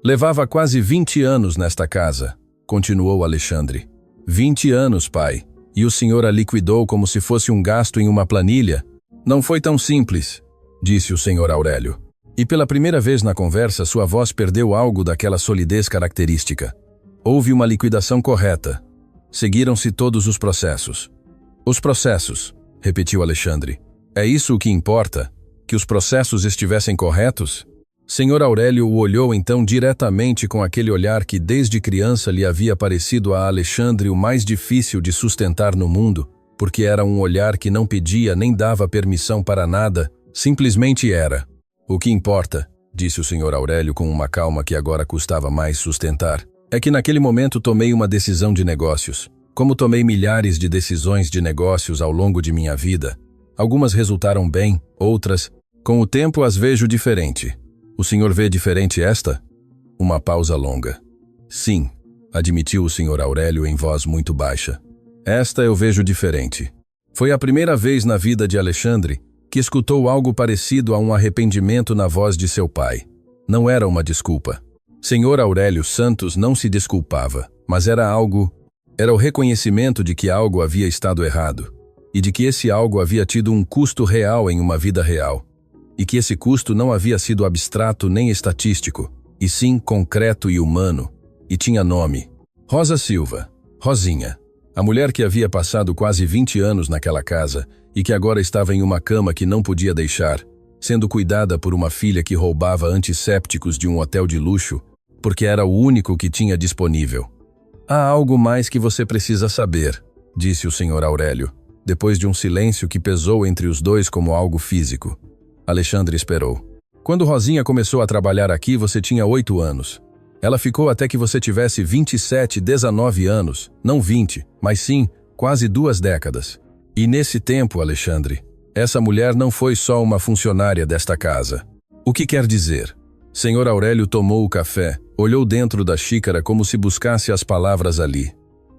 Levava quase 20 anos nesta casa, continuou Alexandre. 20 anos, pai, e o senhor a liquidou como se fosse um gasto em uma planilha? Não foi tão simples, disse o senhor Aurélio. E pela primeira vez na conversa sua voz perdeu algo daquela solidez característica. Houve uma liquidação correta. Seguiram-se todos os processos. Os processos, repetiu Alexandre. É isso o que importa? Que os processos estivessem corretos? Senhor Aurélio o olhou então diretamente com aquele olhar que desde criança lhe havia parecido a Alexandre o mais difícil de sustentar no mundo, porque era um olhar que não pedia nem dava permissão para nada, simplesmente era. O que importa, disse o senhor Aurélio com uma calma que agora custava mais sustentar, é que naquele momento tomei uma decisão de negócios. Como tomei milhares de decisões de negócios ao longo de minha vida, algumas resultaram bem, outras, com o tempo as vejo diferente. O senhor vê diferente esta? Uma pausa longa. Sim, admitiu o senhor Aurélio em voz muito baixa. Esta eu vejo diferente. Foi a primeira vez na vida de Alexandre que escutou algo parecido a um arrependimento na voz de seu pai. Não era uma desculpa. Senhor Aurélio Santos não se desculpava, mas era o reconhecimento de que algo havia estado errado, e de que esse algo havia tido um custo real em uma vida real, e que esse custo não havia sido abstrato nem estatístico, e sim concreto e humano, e tinha nome. Rosa Silva, Rosinha, a mulher que havia passado quase 20 anos naquela casa e que agora estava em uma cama que não podia deixar, sendo cuidada por uma filha que roubava antissépticos de um hotel de luxo, porque era o único que tinha disponível. Há algo mais que você precisa saber, disse o senhor Aurélio, depois de um silêncio que pesou entre os dois como algo físico. Alexandre esperou. Quando Rosinha começou a trabalhar aqui, você tinha 8 anos. Ela ficou até que você tivesse 27, 19 anos, não 20, mas sim, quase 2 décadas. E nesse tempo, Alexandre, essa mulher não foi só uma funcionária desta casa. O que quer dizer? Senhor Aurélio tomou o café, olhou dentro da xícara como se buscasse as palavras ali.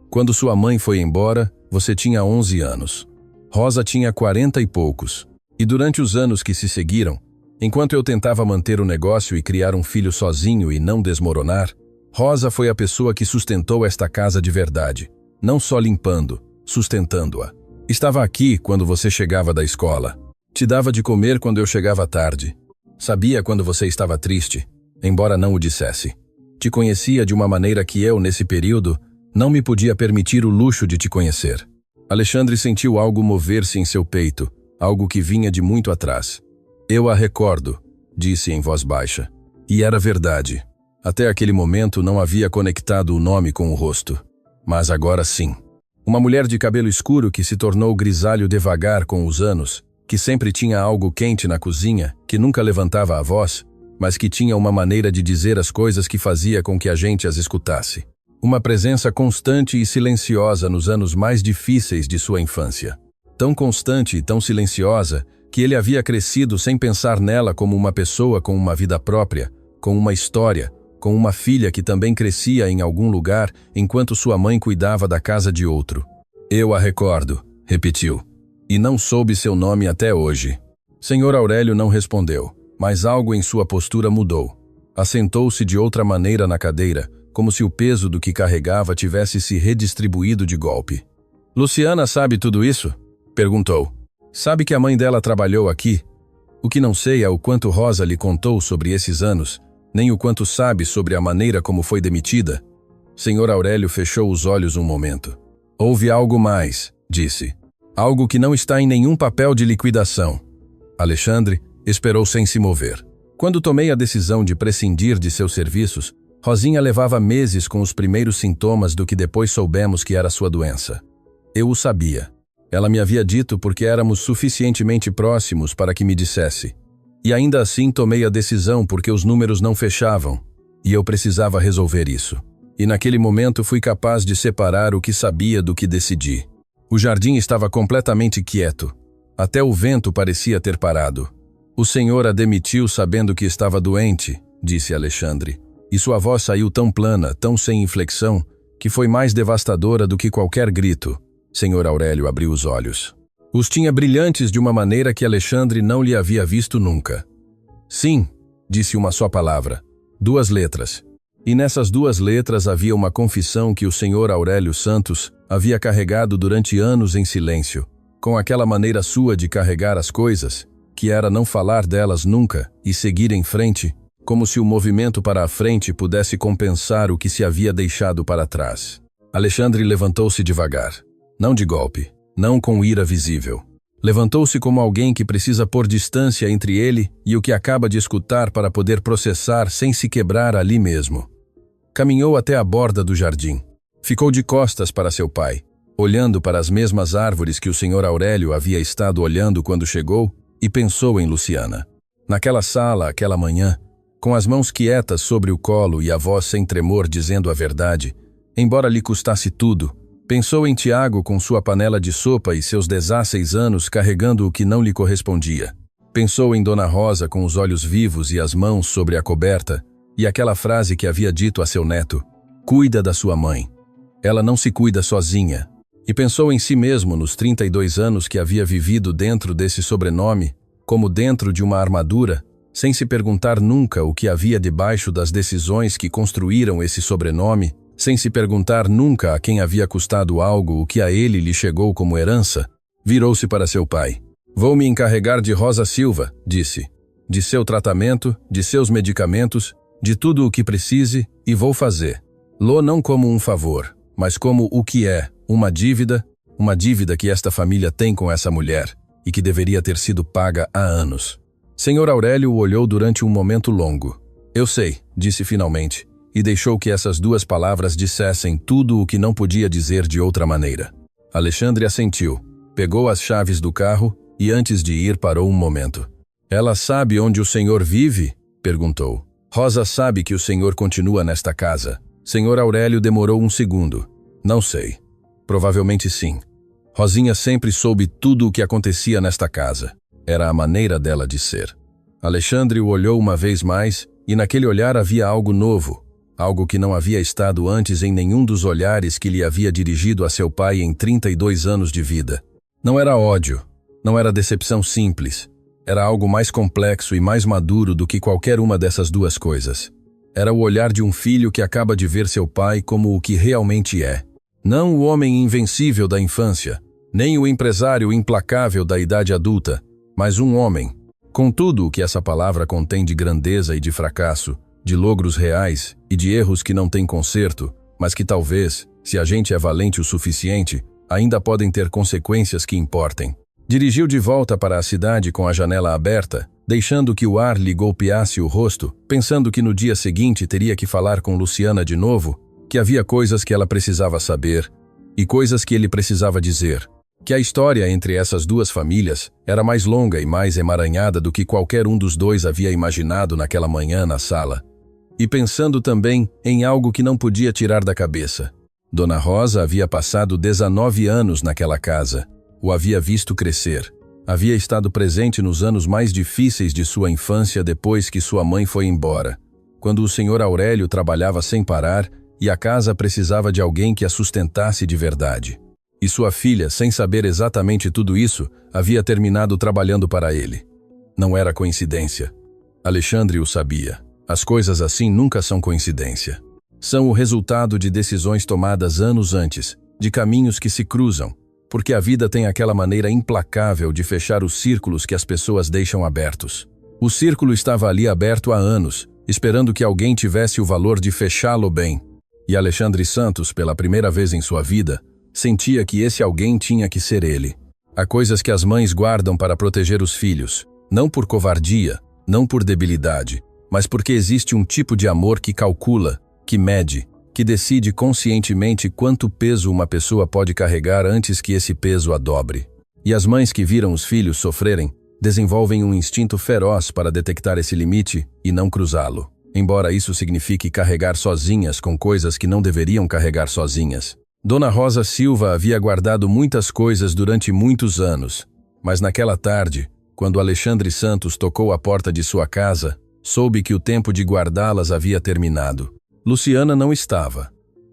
Quando sua mãe foi embora, você tinha 11 anos. Rosa tinha 40 e poucos. E durante os anos que se seguiram, enquanto eu tentava manter o negócio e criar um filho sozinho e não desmoronar, Rosa foi a pessoa que sustentou esta casa de verdade, não só limpando, sustentando-a. Estava aqui quando você chegava da escola. Te dava de comer quando eu chegava tarde. Sabia quando você estava triste, embora não o dissesse. Te conhecia de uma maneira que eu, nesse período, não me podia permitir o luxo de te conhecer. Alexandre sentiu algo mover-se em seu peito, algo que vinha de muito atrás. Eu a recordo, disse em voz baixa. E era verdade. Até aquele momento não havia conectado o nome com o rosto. Mas agora sim. Uma mulher de cabelo escuro que se tornou grisalho devagar com os anos, que sempre tinha algo quente na cozinha, que nunca levantava a voz, mas que tinha uma maneira de dizer as coisas que fazia com que a gente as escutasse. Uma presença constante e silenciosa nos anos mais difíceis de sua infância. Tão constante e tão silenciosa que ele havia crescido sem pensar nela como uma pessoa com uma vida própria, com uma história, com uma filha que também crescia em algum lugar enquanto sua mãe cuidava da casa de outro. Eu a recordo, repetiu. E não soube seu nome até hoje. Senhor Aurélio não respondeu, mas algo em sua postura mudou. Assentou-se de outra maneira na cadeira, como se o peso do que carregava tivesse se redistribuído de golpe. Luciana sabe tudo isso? Perguntou. Sabe que a mãe dela trabalhou aqui? O que não sei é o quanto Rosa lhe contou sobre esses anos, nem o quanto sabe sobre a maneira como foi demitida. Senhor Aurélio fechou os olhos um momento. Houve algo mais, disse. Algo que não está em nenhum papel de liquidação. Alexandre esperou sem se mover. Quando tomei a decisão de prescindir de seus serviços, Rosinha levava meses com os primeiros sintomas do que depois soubemos que era sua doença. Eu o sabia. Ela me havia dito porque éramos suficientemente próximos para que me dissesse. E ainda assim tomei a decisão porque os números não fechavam, e eu precisava resolver isso. E naquele momento fui capaz de separar o que sabia do que decidi. O jardim estava completamente quieto. Até o vento parecia ter parado. O senhor a demitiu sabendo que estava doente, disse Alexandre. E sua voz saiu tão plana, tão sem inflexão, que foi mais devastadora do que qualquer grito. Senhor Aurélio abriu os olhos. Os tinha brilhantes de uma maneira que Alexandre não lhe havia visto nunca. Sim, disse uma só palavra. 2 letras. E nessas 2 letras havia uma confissão que o senhor Aurélio Santos havia carregado durante anos em silêncio, com aquela maneira sua de carregar as coisas, que era não falar delas nunca e seguir em frente, como se o movimento para a frente pudesse compensar o que se havia deixado para trás. Alexandre levantou-se devagar. Não de golpe, não com ira visível. Levantou-se como alguém que precisa pôr distância entre ele e o que acaba de escutar para poder processar sem se quebrar ali mesmo. Caminhou até a borda do jardim. Ficou de costas para seu pai, olhando para as mesmas árvores que o senhor Aurélio havia estado olhando quando chegou, e pensou em Luciana. Naquela sala, aquela manhã, com as mãos quietas sobre o colo e a voz sem tremor dizendo a verdade, embora lhe custasse tudo, pensou em Tiago com sua panela de sopa e seus 16 anos carregando o que não lhe correspondia. Pensou em Dona Rosa com os olhos vivos e as mãos sobre a coberta, e aquela frase que havia dito a seu neto, cuida da sua mãe. Ela não se cuida sozinha. E pensou em si mesmo nos 32 anos que havia vivido dentro desse sobrenome, como dentro de uma armadura, sem se perguntar nunca o que havia debaixo das decisões que construíram esse sobrenome, sem se perguntar nunca a quem havia custado algo o que a ele lhe chegou como herança, virou-se para seu pai. Vou me encarregar de Rosa Silva, disse. De seu tratamento, de seus medicamentos, de tudo o que precise, e vou fazer. Lo não como um favor, mas como o que é, uma dívida que esta família tem com essa mulher, e que deveria ter sido paga há anos. Senhor Aurélio o olhou durante um momento longo. Eu sei, disse finalmente, e deixou que essas 2 palavras dissessem tudo o que não podia dizer de outra maneira. Alexandre assentiu, pegou as chaves do carro e antes de ir parou um momento. Ela sabe onde o senhor vive? Perguntou. Rosa sabe que o senhor continua nesta casa. Senhor Aurélio demorou um segundo. Não sei. Provavelmente sim. Rosinha sempre soube tudo o que acontecia nesta casa. Era a maneira dela de ser. Alexandre o olhou uma vez mais e naquele olhar havia algo novo, algo que não havia estado antes em nenhum dos olhares que lhe havia dirigido a seu pai em 32 anos de vida. Não era ódio, não era decepção simples, era algo mais complexo e mais maduro do que qualquer uma dessas duas coisas. Era o olhar de um filho que acaba de ver seu pai como o que realmente é. Não o homem invencível da infância, nem o empresário implacável da idade adulta, mas um homem, com tudo o que essa palavra contém de grandeza e de fracasso, de logros reais e de erros que não têm conserto, mas que talvez, se a gente é valente o suficiente, ainda podem ter consequências que importem. Dirigiu de volta para a cidade com a janela aberta, deixando que o ar lhe golpeasse o rosto, pensando que no dia seguinte teria que falar com Luciana de novo, que havia coisas que ela precisava saber e coisas que ele precisava dizer, que a história entre essas duas famílias era mais longa e mais emaranhada do que qualquer um dos dois havia imaginado naquela manhã na sala. E pensando também em algo que não podia tirar da cabeça. Dona Rosa havia passado 19 anos naquela casa, o havia visto crescer. Havia estado presente nos anos mais difíceis de sua infância depois que sua mãe foi embora, quando o senhor Aurélio trabalhava sem parar e a casa precisava de alguém que a sustentasse de verdade. E sua filha, sem saber exatamente tudo isso, havia terminado trabalhando para ele. Não era coincidência. Alexandre o sabia. As coisas assim nunca são coincidência. São o resultado de decisões tomadas anos antes, de caminhos que se cruzam, porque a vida tem aquela maneira implacável de fechar os círculos que as pessoas deixam abertos. O círculo estava ali aberto há anos, esperando que alguém tivesse o valor de fechá-lo bem. E Alexandre Santos, pela primeira vez em sua vida, sentia que esse alguém tinha que ser ele. Há coisas que as mães guardam para proteger os filhos, não por covardia, não por debilidade, mas porque existe um tipo de amor que calcula, que mede, que decide conscientemente quanto peso uma pessoa pode carregar antes que esse peso a dobre. E as mães que viram os filhos sofrerem desenvolvem um instinto feroz para detectar esse limite e não cruzá-lo, embora isso signifique carregar sozinhas com coisas que não deveriam carregar sozinhas. Dona Rosa Silva havia guardado muitas coisas durante muitos anos, mas naquela tarde, quando Alexandre Santos tocou a porta de sua casa, soube que o tempo de guardá-las havia terminado. Luciana não estava.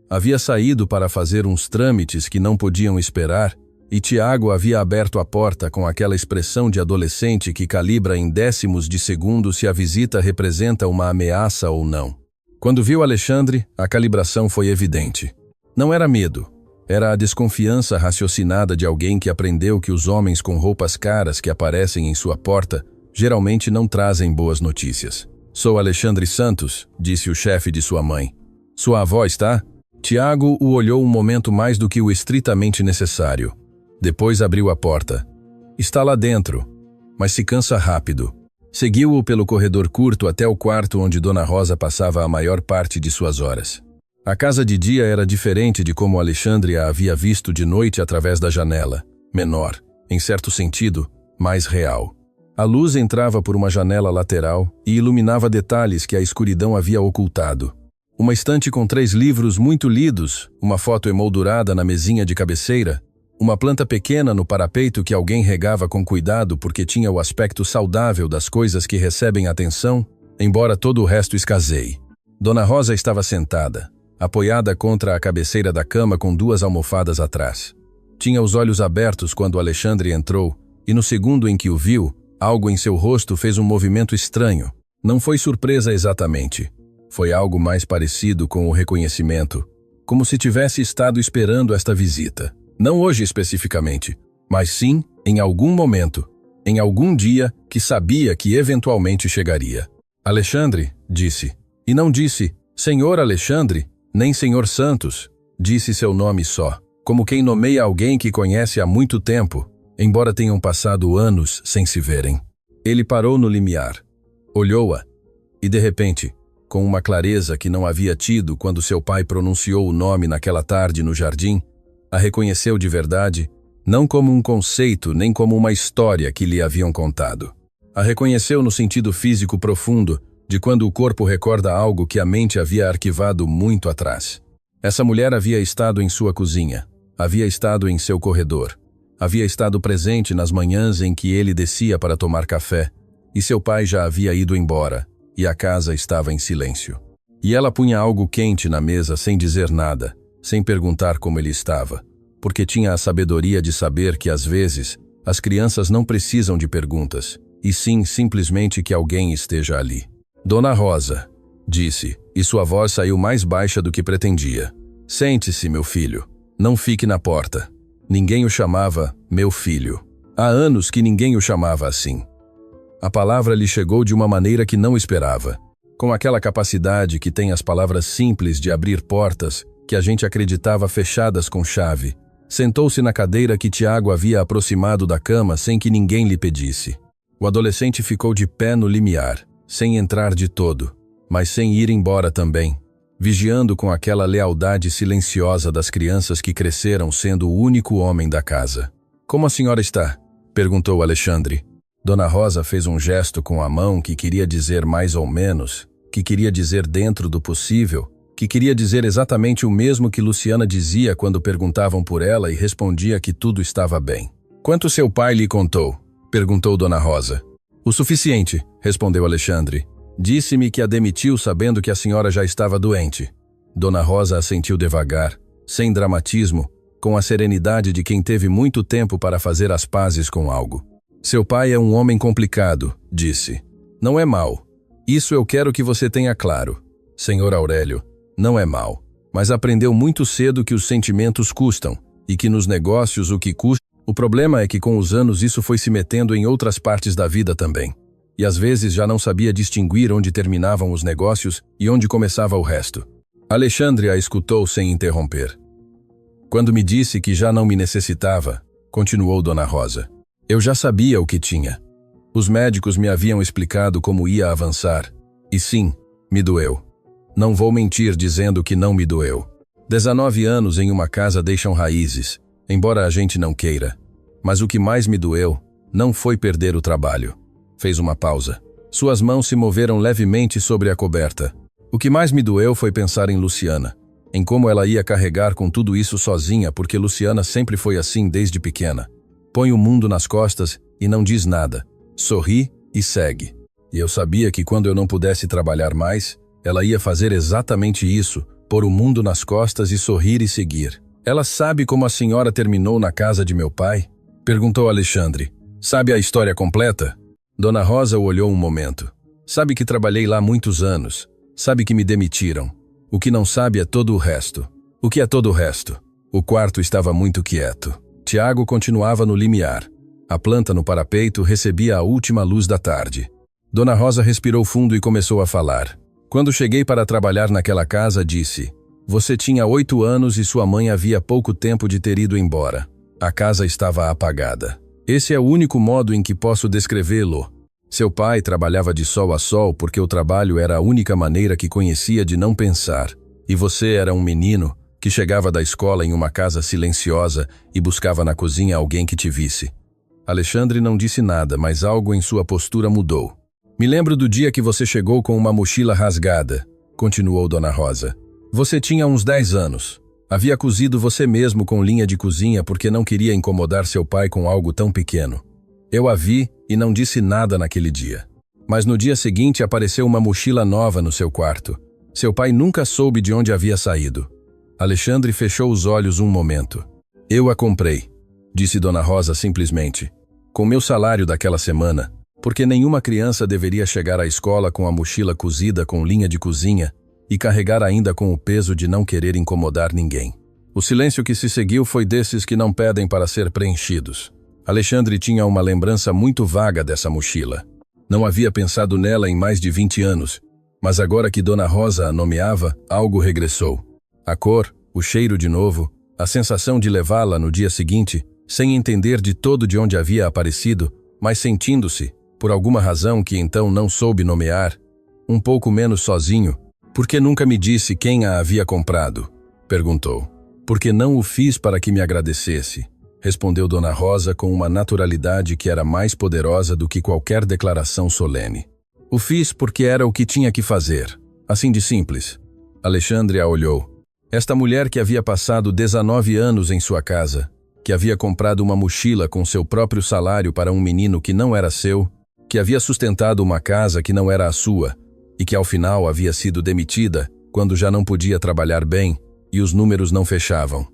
Havia saído para fazer uns trâmites que não podiam esperar, e Tiago havia aberto a porta com aquela expressão de adolescente que calibra em décimos de segundo se a visita representa uma ameaça ou não. Quando viu Alexandre, a calibração foi evidente. Não era medo, era a desconfiança raciocinada de alguém que aprendeu que os homens com roupas caras que aparecem em sua porta geralmente não trazem boas notícias. "Sou Alexandre Santos", disse o chefe de sua mãe. "Sua avó está?" Tiago o olhou um momento mais do que o estritamente necessário. Depois abriu a porta. "Está lá dentro, mas se cansa rápido." Seguiu-o pelo corredor curto até o quarto onde Dona Rosa passava a maior parte de suas horas. A casa de dia era diferente de como Alexandre a havia visto de noite através da janela. Menor, em certo sentido, mais real. A luz entrava por uma janela lateral e iluminava detalhes que a escuridão havia ocultado. Uma estante com 3 livros muito lidos, uma foto emoldurada na mesinha de cabeceira, uma planta pequena no parapeito que alguém regava com cuidado porque tinha o aspecto saudável das coisas que recebem atenção, embora todo o resto escaseie. Dona Rosa estava sentada, apoiada contra a cabeceira da cama com 2 almofadas atrás. Tinha os olhos abertos quando Alexandre entrou, e no segundo em que o viu, algo em seu rosto fez um movimento estranho. Não foi surpresa exatamente. Foi algo mais parecido com o reconhecimento, como se tivesse estado esperando esta visita. Não hoje especificamente, mas sim em algum momento, em algum dia que sabia que eventualmente chegaria. "Alexandre", disse. E não disse "Senhor Alexandre", nem "Senhor Santos". Disse seu nome só, como quem nomeia alguém que conhece há muito tempo, embora tenham passado anos sem se verem. Ele parou no limiar, olhou-a, e de repente, com uma clareza que não havia tido quando seu pai pronunciou o nome naquela tarde no jardim, a reconheceu de verdade, não como um conceito nem como uma história que lhe haviam contado. A reconheceu no sentido físico profundo, de quando o corpo recorda algo que a mente havia arquivado muito atrás. Essa mulher havia estado em sua cozinha, havia estado em seu corredor, havia estado presente nas manhãs em que ele descia para tomar café, e seu pai já havia ido embora, e a casa estava em silêncio. E ela punha algo quente na mesa sem dizer nada, sem perguntar como ele estava, porque tinha a sabedoria de saber que, às vezes, as crianças não precisam de perguntas, e sim simplesmente que alguém esteja ali. Dona Rosa, disse, e sua voz saiu mais baixa do que pretendia. Sente-se, meu filho. Não fique na porta. Ninguém o chamava meu filho. Há anos que ninguém o chamava assim. A palavra lhe chegou de uma maneira que não esperava, com aquela capacidade que tem as palavras simples de abrir portas que a gente acreditava fechadas com chave. Sentou-se na cadeira que Tiago havia aproximado da cama sem que ninguém lhe pedisse. O adolescente ficou de pé no limiar, sem entrar de todo, mas sem ir embora também, vigiando com aquela lealdade silenciosa das crianças que cresceram sendo o único homem da casa. Como a senhora está? Perguntou Alexandre. Dona Rosa fez um gesto com a mão que queria dizer mais ou menos, que queria dizer dentro do possível, que queria dizer exatamente o mesmo que Luciana dizia quando perguntavam por ela e respondia que tudo estava bem. Quanto seu pai lhe contou? Perguntou Dona Rosa. O suficiente, respondeu Alexandre. Disse-me que a demitiu sabendo que a senhora já estava doente. Dona Rosa assentiu devagar, sem dramatismo, com a serenidade de quem teve muito tempo para fazer as pazes com algo. Seu pai é um homem complicado, disse. Não é mau. Isso eu quero que você tenha claro. Senhor Aurélio, não é mau. Mas aprendeu muito cedo que os sentimentos custam, e que nos negócios o que custa. O problema é que com os anos isso foi se metendo em outras partes da vida também. E às vezes já não sabia distinguir onde terminavam os negócios e onde começava o resto. Alexandre a escutou sem interromper. Quando me disse que já não me necessitava, continuou Dona Rosa, eu já sabia o que tinha. Os médicos me haviam explicado como ia avançar. E sim, me doeu. Não vou mentir dizendo que não me doeu. 19 anos em uma casa deixam raízes, embora a gente não queira. Mas o que mais me doeu não foi perder o trabalho. Fez uma pausa. Suas mãos se moveram levemente sobre a coberta. O que mais me doeu foi pensar em Luciana, em como ela ia carregar com tudo isso sozinha, porque Luciana sempre foi assim desde pequena. Põe o mundo nas costas e não diz nada. Sorri e segue. E eu sabia que quando eu não pudesse trabalhar mais, ela ia fazer exatamente isso, pôr o mundo nas costas e sorrir e seguir. Ela sabe como a senhora terminou na casa de meu pai? Perguntou Alexandre. Sabe a história completa? Dona Rosa o olhou um momento. Sabe que trabalhei lá muitos anos. Sabe que me demitiram. O que não sabe é todo o resto. O que é todo o resto? O quarto estava muito quieto. Tiago continuava no limiar. A planta no parapeito recebia a última luz da tarde. Dona Rosa respirou fundo e começou a falar. Quando cheguei para trabalhar naquela casa, disse: você tinha 8 anos e sua mãe havia pouco tempo de ter ido embora. A casa estava apagada. Esse é o único modo em que posso descrevê-lo. Seu pai trabalhava de sol a sol porque o trabalho era a única maneira que conhecia de não pensar. E você era um menino que chegava da escola em uma casa silenciosa e buscava na cozinha alguém que te visse. Alexandre não disse nada, mas algo em sua postura mudou. Me lembro do dia que você chegou com uma mochila rasgada, continuou Dona Rosa. Você tinha uns 10 anos. Havia cozido você mesmo com linha de cozinha porque não queria incomodar seu pai com algo tão pequeno. Eu a vi e não disse nada naquele dia. Mas no dia seguinte apareceu uma mochila nova no seu quarto. Seu pai nunca soube de onde havia saído. Alexandre fechou os olhos um momento. Eu a comprei, disse Dona Rosa simplesmente. Com meu salário daquela semana, porque nenhuma criança deveria chegar à escola com a mochila cozida com linha de cozinha e carregar ainda com o peso de não querer incomodar ninguém. O silêncio que se seguiu foi desses que não pedem para ser preenchidos. Alexandre tinha uma lembrança muito vaga dessa mochila. Não havia pensado nela em mais de 20 anos, mas agora que Dona Rosa a nomeava, algo regressou. A cor, o cheiro de novo, a sensação de levá-la no dia seguinte, sem entender de todo de onde havia aparecido, mas sentindo-se, por alguma razão que então não soube nomear, um pouco menos sozinho. Por que nunca me disse quem a havia comprado? Perguntou. Porque não o fiz para que me agradecesse, respondeu Dona Rosa com uma naturalidade que era mais poderosa do que qualquer declaração solene. O fiz porque era o que tinha que fazer, assim de simples. Alexandre a olhou. Esta mulher que havia passado 19 anos em sua casa, que havia comprado uma mochila com seu próprio salário para um menino que não era seu, que havia sustentado uma casa que não era a sua, e que ao final havia sido demitida quando já não podia trabalhar bem e os números não fechavam.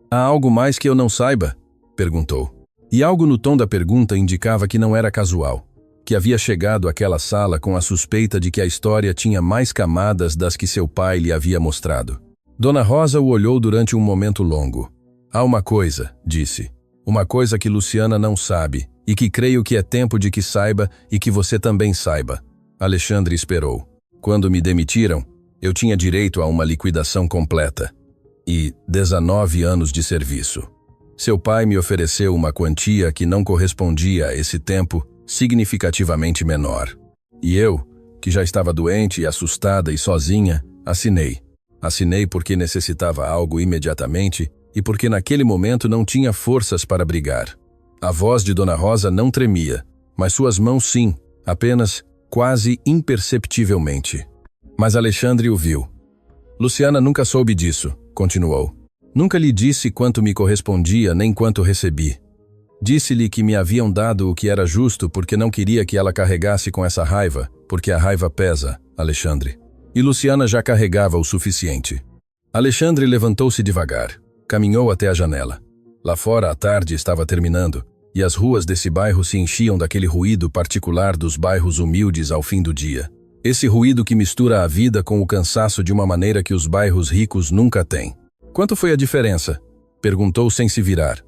Há algo mais que eu não saiba? Perguntou. E algo no tom da pergunta indicava que não era casual, que havia chegado àquela sala com a suspeita de que a história tinha mais camadas das que seu pai lhe havia mostrado. Dona Rosa o olhou durante um momento longo. Há uma coisa, disse. Uma coisa que Luciana não sabe, e que creio que é tempo de que saiba e que você também saiba. Alexandre esperou. Quando me demitiram, eu tinha direito a uma liquidação completa. E 19 anos de serviço. Seu pai me ofereceu uma quantia que não correspondia a esse tempo, significativamente menor. E eu, que já estava doente e assustada e sozinha, assinei. Assinei porque necessitava algo imediatamente e porque naquele momento não tinha forças para brigar. A voz de Dona Rosa não tremia, mas suas mãos sim, apenas, quase imperceptivelmente. Mas Alexandre o viu. Luciana nunca soube disso, continuou. Nunca lhe disse quanto me correspondia nem quanto recebi. Disse-lhe que me haviam dado o que era justo porque não queria que ela carregasse com essa raiva, porque a raiva pesa, Alexandre. E Luciana já carregava o suficiente. Alexandre levantou-se devagar, caminhou até a janela. Lá fora a tarde estava terminando, e as ruas desse bairro se enchiam daquele ruído particular dos bairros humildes ao fim do dia. Esse ruído que mistura a vida com o cansaço de uma maneira que os bairros ricos nunca têm. Quanto foi a diferença? Perguntou sem se virar.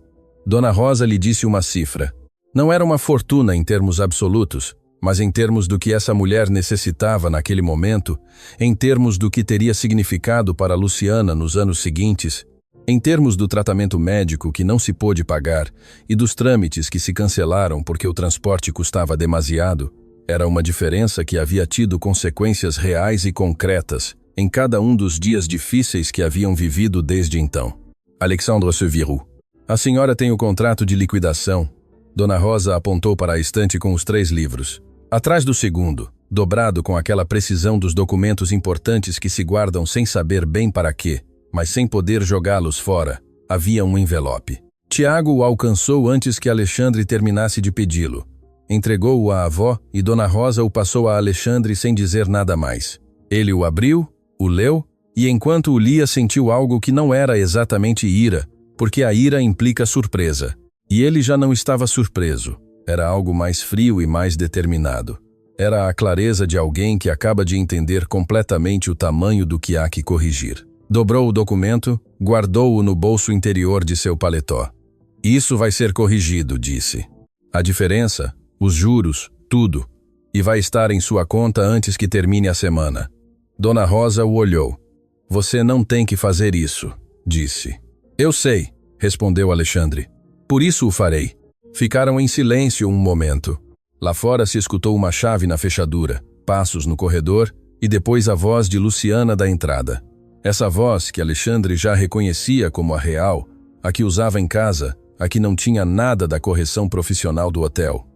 Dona Rosa lhe disse uma cifra. Não era uma fortuna em termos absolutos, mas em termos do que essa mulher necessitava naquele momento, em termos do que teria significado para Luciana nos anos seguintes, em termos do tratamento médico que não se pôde pagar e dos trâmites que se cancelaram porque o transporte custava demasiado, era uma diferença que havia tido consequências reais e concretas em cada um dos dias difíceis que haviam vivido desde então. Alexandre se virou. A senhora tem o contrato de liquidação. Dona Rosa apontou para a estante com os 3 livros. Atrás do segundo, dobrado com aquela precisão dos documentos importantes que se guardam sem saber bem para quê, mas sem poder jogá-los fora, havia um envelope. Tiago o alcançou antes que Alexandre terminasse de pedi-lo. Entregou-o à avó e Dona Rosa o passou a Alexandre sem dizer nada mais. Ele o abriu, o leu, e enquanto o lia sentiu algo que não era exatamente ira, porque a ira implica surpresa. E ele já não estava surpreso. Era algo mais frio e mais determinado. Era a clareza de alguém que acaba de entender completamente o tamanho do que há que corrigir. Dobrou o documento, guardou-o no bolso interior de seu paletó. Isso vai ser corrigido, disse. A diferença, os juros, tudo. E vai estar em sua conta antes que termine a semana. Dona Rosa o olhou. Você não tem que fazer isso, disse. Eu sei, respondeu Alexandre. Por isso o farei. Ficaram em silêncio um momento. Lá fora se escutou uma chave na fechadura, passos no corredor e depois a voz de Luciana da entrada. Essa voz que Alexandre já reconhecia como a real, a que usava em casa, a que não tinha nada da correção profissional do hotel.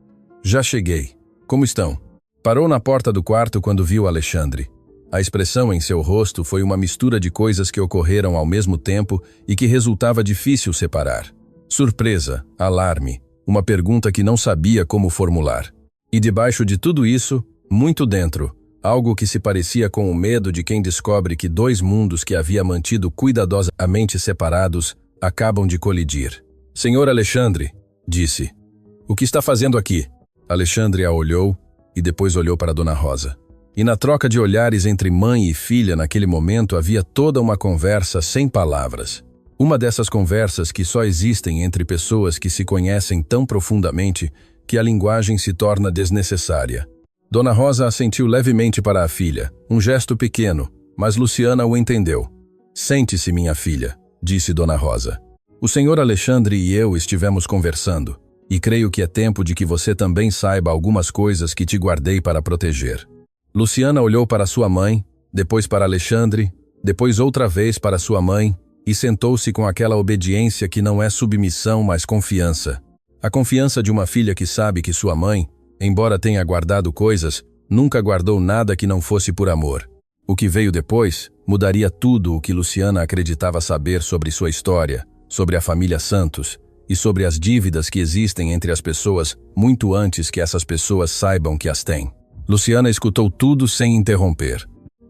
Já cheguei. Como estão? Parou na porta do quarto quando viu Alexandre. A expressão em seu rosto foi uma mistura de coisas que ocorreram ao mesmo tempo e que resultava difícil separar. Surpresa, alarme, uma pergunta que não sabia como formular. E debaixo de tudo isso, muito dentro, algo que se parecia com o medo de quem descobre que 2 mundos que havia mantido cuidadosamente separados acabam de colidir. Senhor Alexandre, disse. O que está fazendo aqui? Alexandre a olhou e depois olhou para Dona Rosa. E na troca de olhares entre mãe e filha naquele momento havia toda uma conversa sem palavras. Uma dessas conversas que só existem entre pessoas que se conhecem tão profundamente que a linguagem se torna desnecessária. Dona Rosa assentiu levemente para a filha, um gesto pequeno, mas Luciana o entendeu. Sente-se, minha filha, disse Dona Rosa. O senhor Alexandre e eu estivemos conversando, e creio que é tempo de que você também saiba algumas coisas que te guardei para proteger. Luciana olhou para sua mãe, depois para Alexandre, depois outra vez para sua mãe, e sentou-se com aquela obediência que não é submissão, mas confiança. A confiança de uma filha que sabe que sua mãe, embora tenha guardado coisas, nunca guardou nada que não fosse por amor. O que veio depois mudaria tudo o que Luciana acreditava saber sobre sua história, sobre a família Santos e sobre as dívidas que existem entre as pessoas muito antes que essas pessoas saibam que as têm. Luciana escutou tudo sem interromper.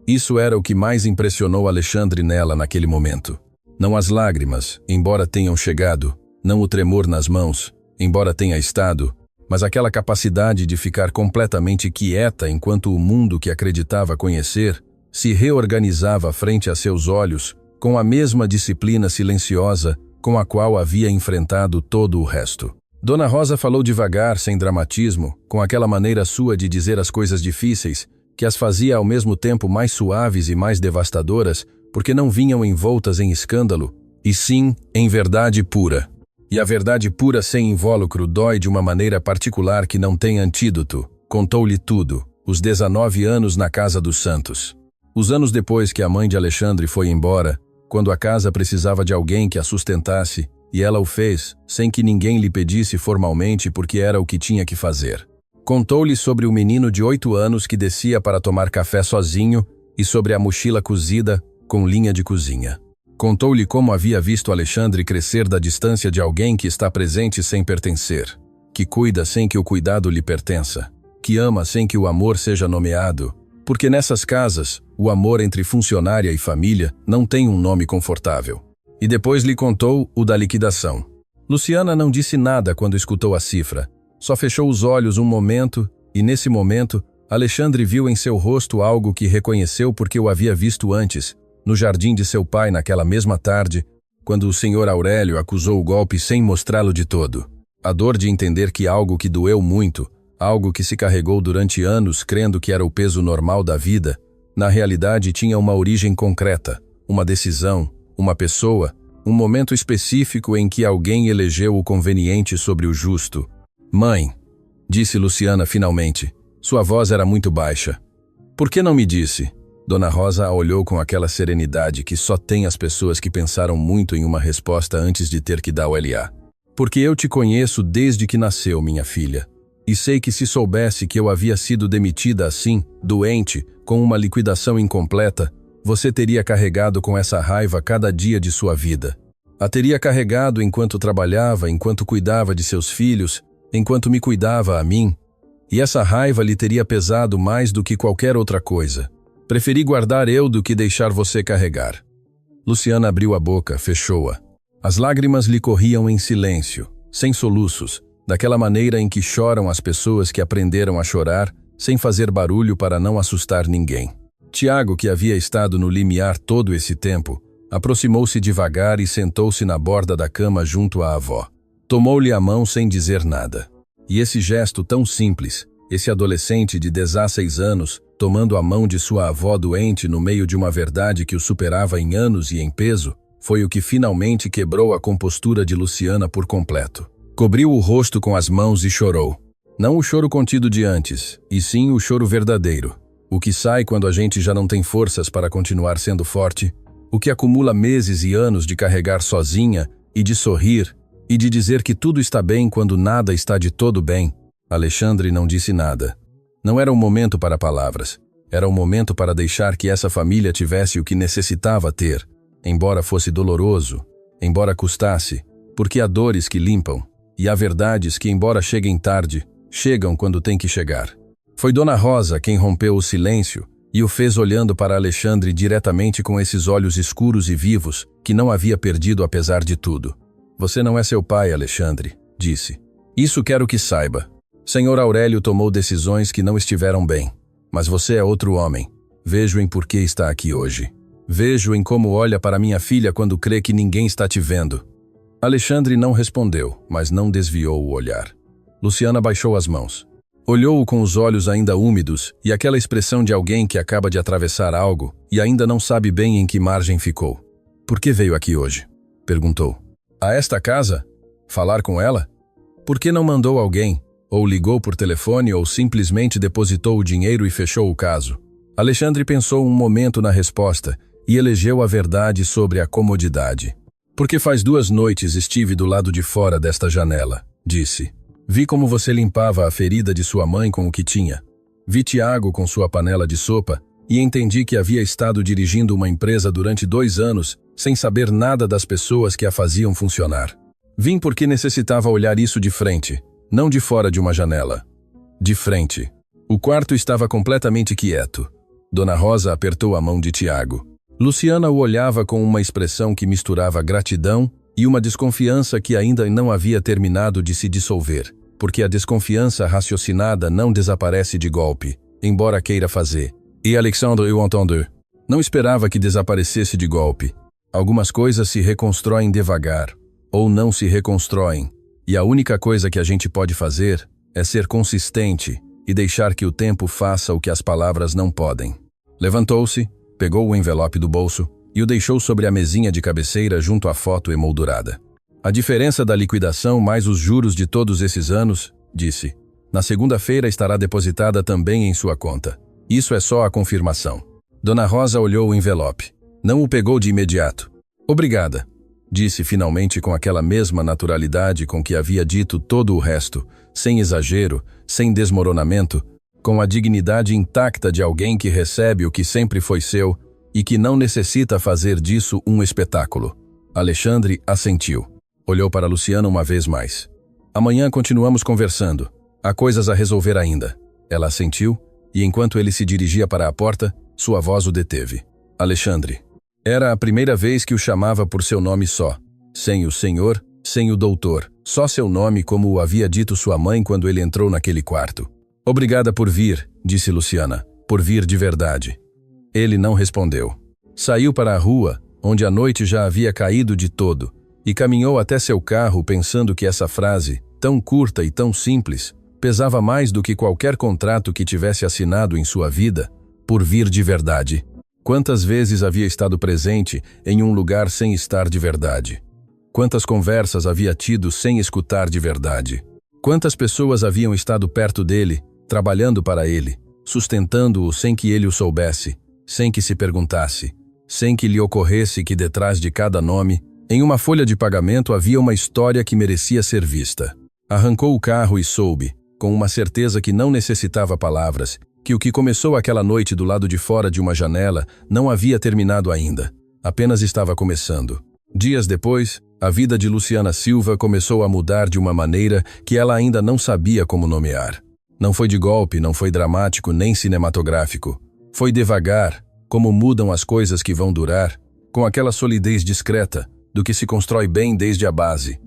Isso era o que mais impressionou Alexandre nela naquele momento. Não as lágrimas, embora tenham chegado, não o tremor nas mãos, embora tenha estado, mas aquela capacidade de ficar completamente quieta enquanto o mundo que acreditava conhecer se reorganizava frente a seus olhos com a mesma disciplina silenciosa com a qual havia enfrentado todo o resto. Dona Rosa falou devagar, sem dramatismo, com aquela maneira sua de dizer as coisas difíceis, que as fazia ao mesmo tempo mais suaves e mais devastadoras, porque não vinham envoltas em escândalo, e sim em verdade pura. E a verdade pura sem invólucro dói de uma maneira particular que não tem antídoto. Contou-lhe tudo, os 19 anos na casa dos Santos. Os anos depois que a mãe de Alexandre foi embora, quando a casa precisava de alguém que a sustentasse, e ela o fez, sem que ninguém lhe pedisse formalmente porque era o que tinha que fazer. Contou-lhe sobre o menino de 8 anos que descia para tomar café sozinho e sobre a mochila cozida com linha de cozinha. Contou-lhe como havia visto Alexandre crescer da distância de alguém que está presente sem pertencer, que cuida sem que o cuidado lhe pertença, que ama sem que o amor seja nomeado, porque nessas casas, o amor entre funcionária e família não tem um nome confortável. E depois lhe contou o da liquidação. Luciana não disse nada quando escutou a cifra, só fechou os olhos um momento, e nesse momento, Alexandre viu em seu rosto algo que reconheceu porque o havia visto antes, no jardim de seu pai naquela mesma tarde, quando o senhor Aurélio acusou o golpe sem mostrá-lo de todo. A dor de entender que algo que doeu muito, algo que se carregou durante anos crendo que era o peso normal da vida, na realidade tinha uma origem concreta, uma decisão, uma pessoa, um momento específico em que alguém elegeu o conveniente sobre o justo. Mãe, disse Luciana finalmente. Sua voz era muito baixa. Por que não me disse? Dona Rosa a olhou com aquela serenidade que só tem as pessoas que pensaram muito em uma resposta antes de ter que dar o LA. Porque eu te conheço desde que nasceu, minha filha. E sei que se soubesse que eu havia sido demitida assim, doente, com uma liquidação incompleta, você teria carregado com essa raiva cada dia de sua vida. A teria carregado enquanto trabalhava, enquanto cuidava de seus filhos, enquanto me cuidava a mim. E essa raiva lhe teria pesado mais do que qualquer outra coisa. Preferi guardar eu do que deixar você carregar. Luciana abriu a boca, fechou-a. As lágrimas lhe corriam em silêncio, sem soluços, daquela maneira em que choram as pessoas que aprenderam a chorar, sem fazer barulho para não assustar ninguém. Tiago, que havia estado no limiar todo esse tempo, aproximou-se devagar e sentou-se na borda da cama junto à avó. Tomou-lhe a mão sem dizer nada. E esse gesto tão simples, esse adolescente de 16 anos, tomando a mão de sua avó doente no meio de uma verdade que o superava em anos e em peso, foi o que finalmente quebrou a compostura de Luciana por completo. Cobriu o rosto com as mãos e chorou. Não o choro contido de antes, e sim o choro verdadeiro. O que sai quando a gente já não tem forças para continuar sendo forte, o que acumula meses e anos de carregar sozinha e de sorrir e de dizer que tudo está bem quando nada está de todo bem. Alexandre não disse nada. Não era um momento para palavras. Era um momento para deixar que essa família tivesse o que necessitava ter, embora fosse doloroso, embora custasse, porque há dores que limpam, e há verdades que, embora cheguem tarde, chegam quando tem que chegar. Foi Dona Rosa quem rompeu o silêncio e o fez olhando para Alexandre diretamente com esses olhos escuros e vivos que não havia perdido apesar de tudo. Você não é seu pai, Alexandre, disse. Isso quero que saiba. Senhor Aurélio tomou decisões que não estiveram bem, mas você é outro homem. Vejo em por que está aqui hoje. Vejo em como olha para minha filha quando crê que ninguém está te vendo. Alexandre não respondeu, mas não desviou o olhar. Luciana baixou as mãos. Olhou-o com os olhos ainda úmidos e aquela expressão de alguém que acaba de atravessar algo e ainda não sabe bem em que margem ficou. Por que veio aqui hoje? Perguntou. A esta casa? Falar com ela? Por que não mandou alguém? Ou ligou por telefone ou simplesmente depositou o dinheiro e fechou o caso? Alexandre pensou um momento na resposta e elegeu a verdade sobre a comodidade. Porque faz 2 noites estive do lado de fora desta janela, disse. Vi como você limpava a ferida de sua mãe com o que tinha. Vi Tiago com sua panela de sopa e entendi que havia estado dirigindo uma empresa durante 2 anos sem saber nada das pessoas que a faziam funcionar. Vim porque necessitava olhar isso de frente, não de fora de uma janela. De frente. O quarto estava completamente quieto. Dona Rosa apertou a mão de Tiago. Luciana o olhava com uma expressão que misturava gratidão e uma desconfiança que ainda não havia terminado de se dissolver, porque a desconfiança raciocinada não desaparece de golpe, embora queira fazer. E Alexandre eu entendu. Não esperava que desaparecesse de golpe. Algumas coisas se reconstroem devagar, ou não se reconstroem, e a única coisa que a gente pode fazer é ser consistente e deixar que o tempo faça o que as palavras não podem. Levantou-se, pegou o envelope do bolso e o deixou sobre a mesinha de cabeceira junto à foto emoldurada. A diferença da liquidação mais os juros de todos esses anos, disse, na segunda-feira estará depositada também em sua conta. Isso é só a confirmação. Dona Rosa olhou o envelope. Não o pegou de imediato. Obrigada, disse finalmente com aquela mesma naturalidade com que havia dito todo o resto, sem exagero, sem desmoronamento, com a dignidade intacta de alguém que recebe o que sempre foi seu e que não necessita fazer disso um espetáculo. Alexandre assentiu. Olhou para Luciana uma vez mais. Amanhã continuamos conversando. Há coisas a resolver ainda. Ela assentiu, e enquanto ele se dirigia para a porta, sua voz o deteve. Alexandre. Era a primeira vez que o chamava por seu nome só. Sem o senhor, sem o doutor. Só seu nome como o havia dito sua mãe quando ele entrou naquele quarto. Obrigada por vir, disse Luciana. Por vir de verdade. Ele não respondeu. Saiu para a rua, onde a noite já havia caído de todo, e caminhou até seu carro pensando que essa frase, tão curta e tão simples, pesava mais do que qualquer contrato que tivesse assinado em sua vida, por vir de verdade. Quantas vezes havia estado presente em um lugar sem estar de verdade? Quantas conversas havia tido sem escutar de verdade? Quantas pessoas haviam estado perto dele, trabalhando para ele, sustentando-o sem que ele o soubesse, sem que se perguntasse, sem que lhe ocorresse que detrás de cada nome, em uma folha de pagamento havia uma história que merecia ser vista. Arrancou o carro e soube, com uma certeza que não necessitava palavras, que o que começou aquela noite do lado de fora de uma janela não havia terminado ainda, apenas estava começando. Dias depois, a vida de Luciana Silva começou a mudar de uma maneira que ela ainda não sabia como nomear. Não foi de golpe, não foi dramático nem cinematográfico. Foi devagar, como mudam as coisas que vão durar, com aquela solidez discreta, do que se constrói bem desde a base.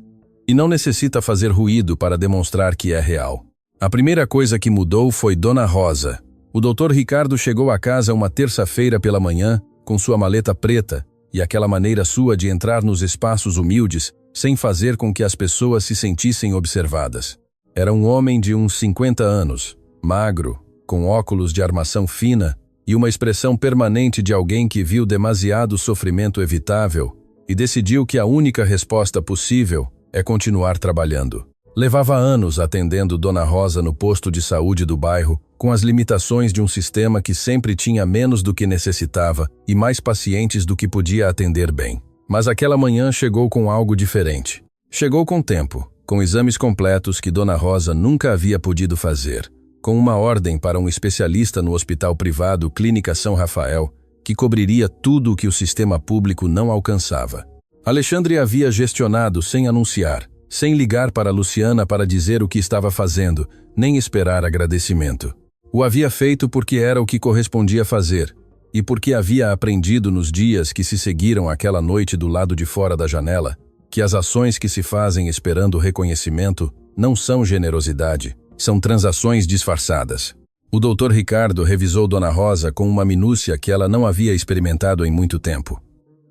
E não necessita fazer ruído para demonstrar que é real. A primeira coisa que mudou foi Dona Rosa. O Dr. Ricardo chegou a casa uma terça-feira pela manhã, com sua maleta preta, e aquela maneira sua de entrar nos espaços humildes, sem fazer com que as pessoas se sentissem observadas. Era um homem de uns 50 anos, magro, com óculos de armação fina e uma expressão permanente de alguém que viu demasiado sofrimento evitável e decidiu que a única resposta possível é continuar trabalhando. Levava anos atendendo Dona Rosa no posto de saúde do bairro, com as limitações de um sistema que sempre tinha menos do que necessitava e mais pacientes do que podia atender bem. Mas aquela manhã chegou com algo diferente. Chegou com tempo, com exames completos que Dona Rosa nunca havia podido fazer, com uma ordem para um especialista no hospital privado Clínica São Rafael, que cobriria tudo o que o sistema público não alcançava. Alexandre havia gestionado sem anunciar, sem ligar para Luciana para dizer o que estava fazendo, nem esperar agradecimento. O havia feito porque era o que correspondia fazer, e porque havia aprendido nos dias que se seguiram aquela noite do lado de fora da janela, que as ações que se fazem esperando reconhecimento não são generosidade, são transações disfarçadas. O Dr. Ricardo revisou Dona Rosa com uma minúcia que ela não havia experimentado em muito tempo.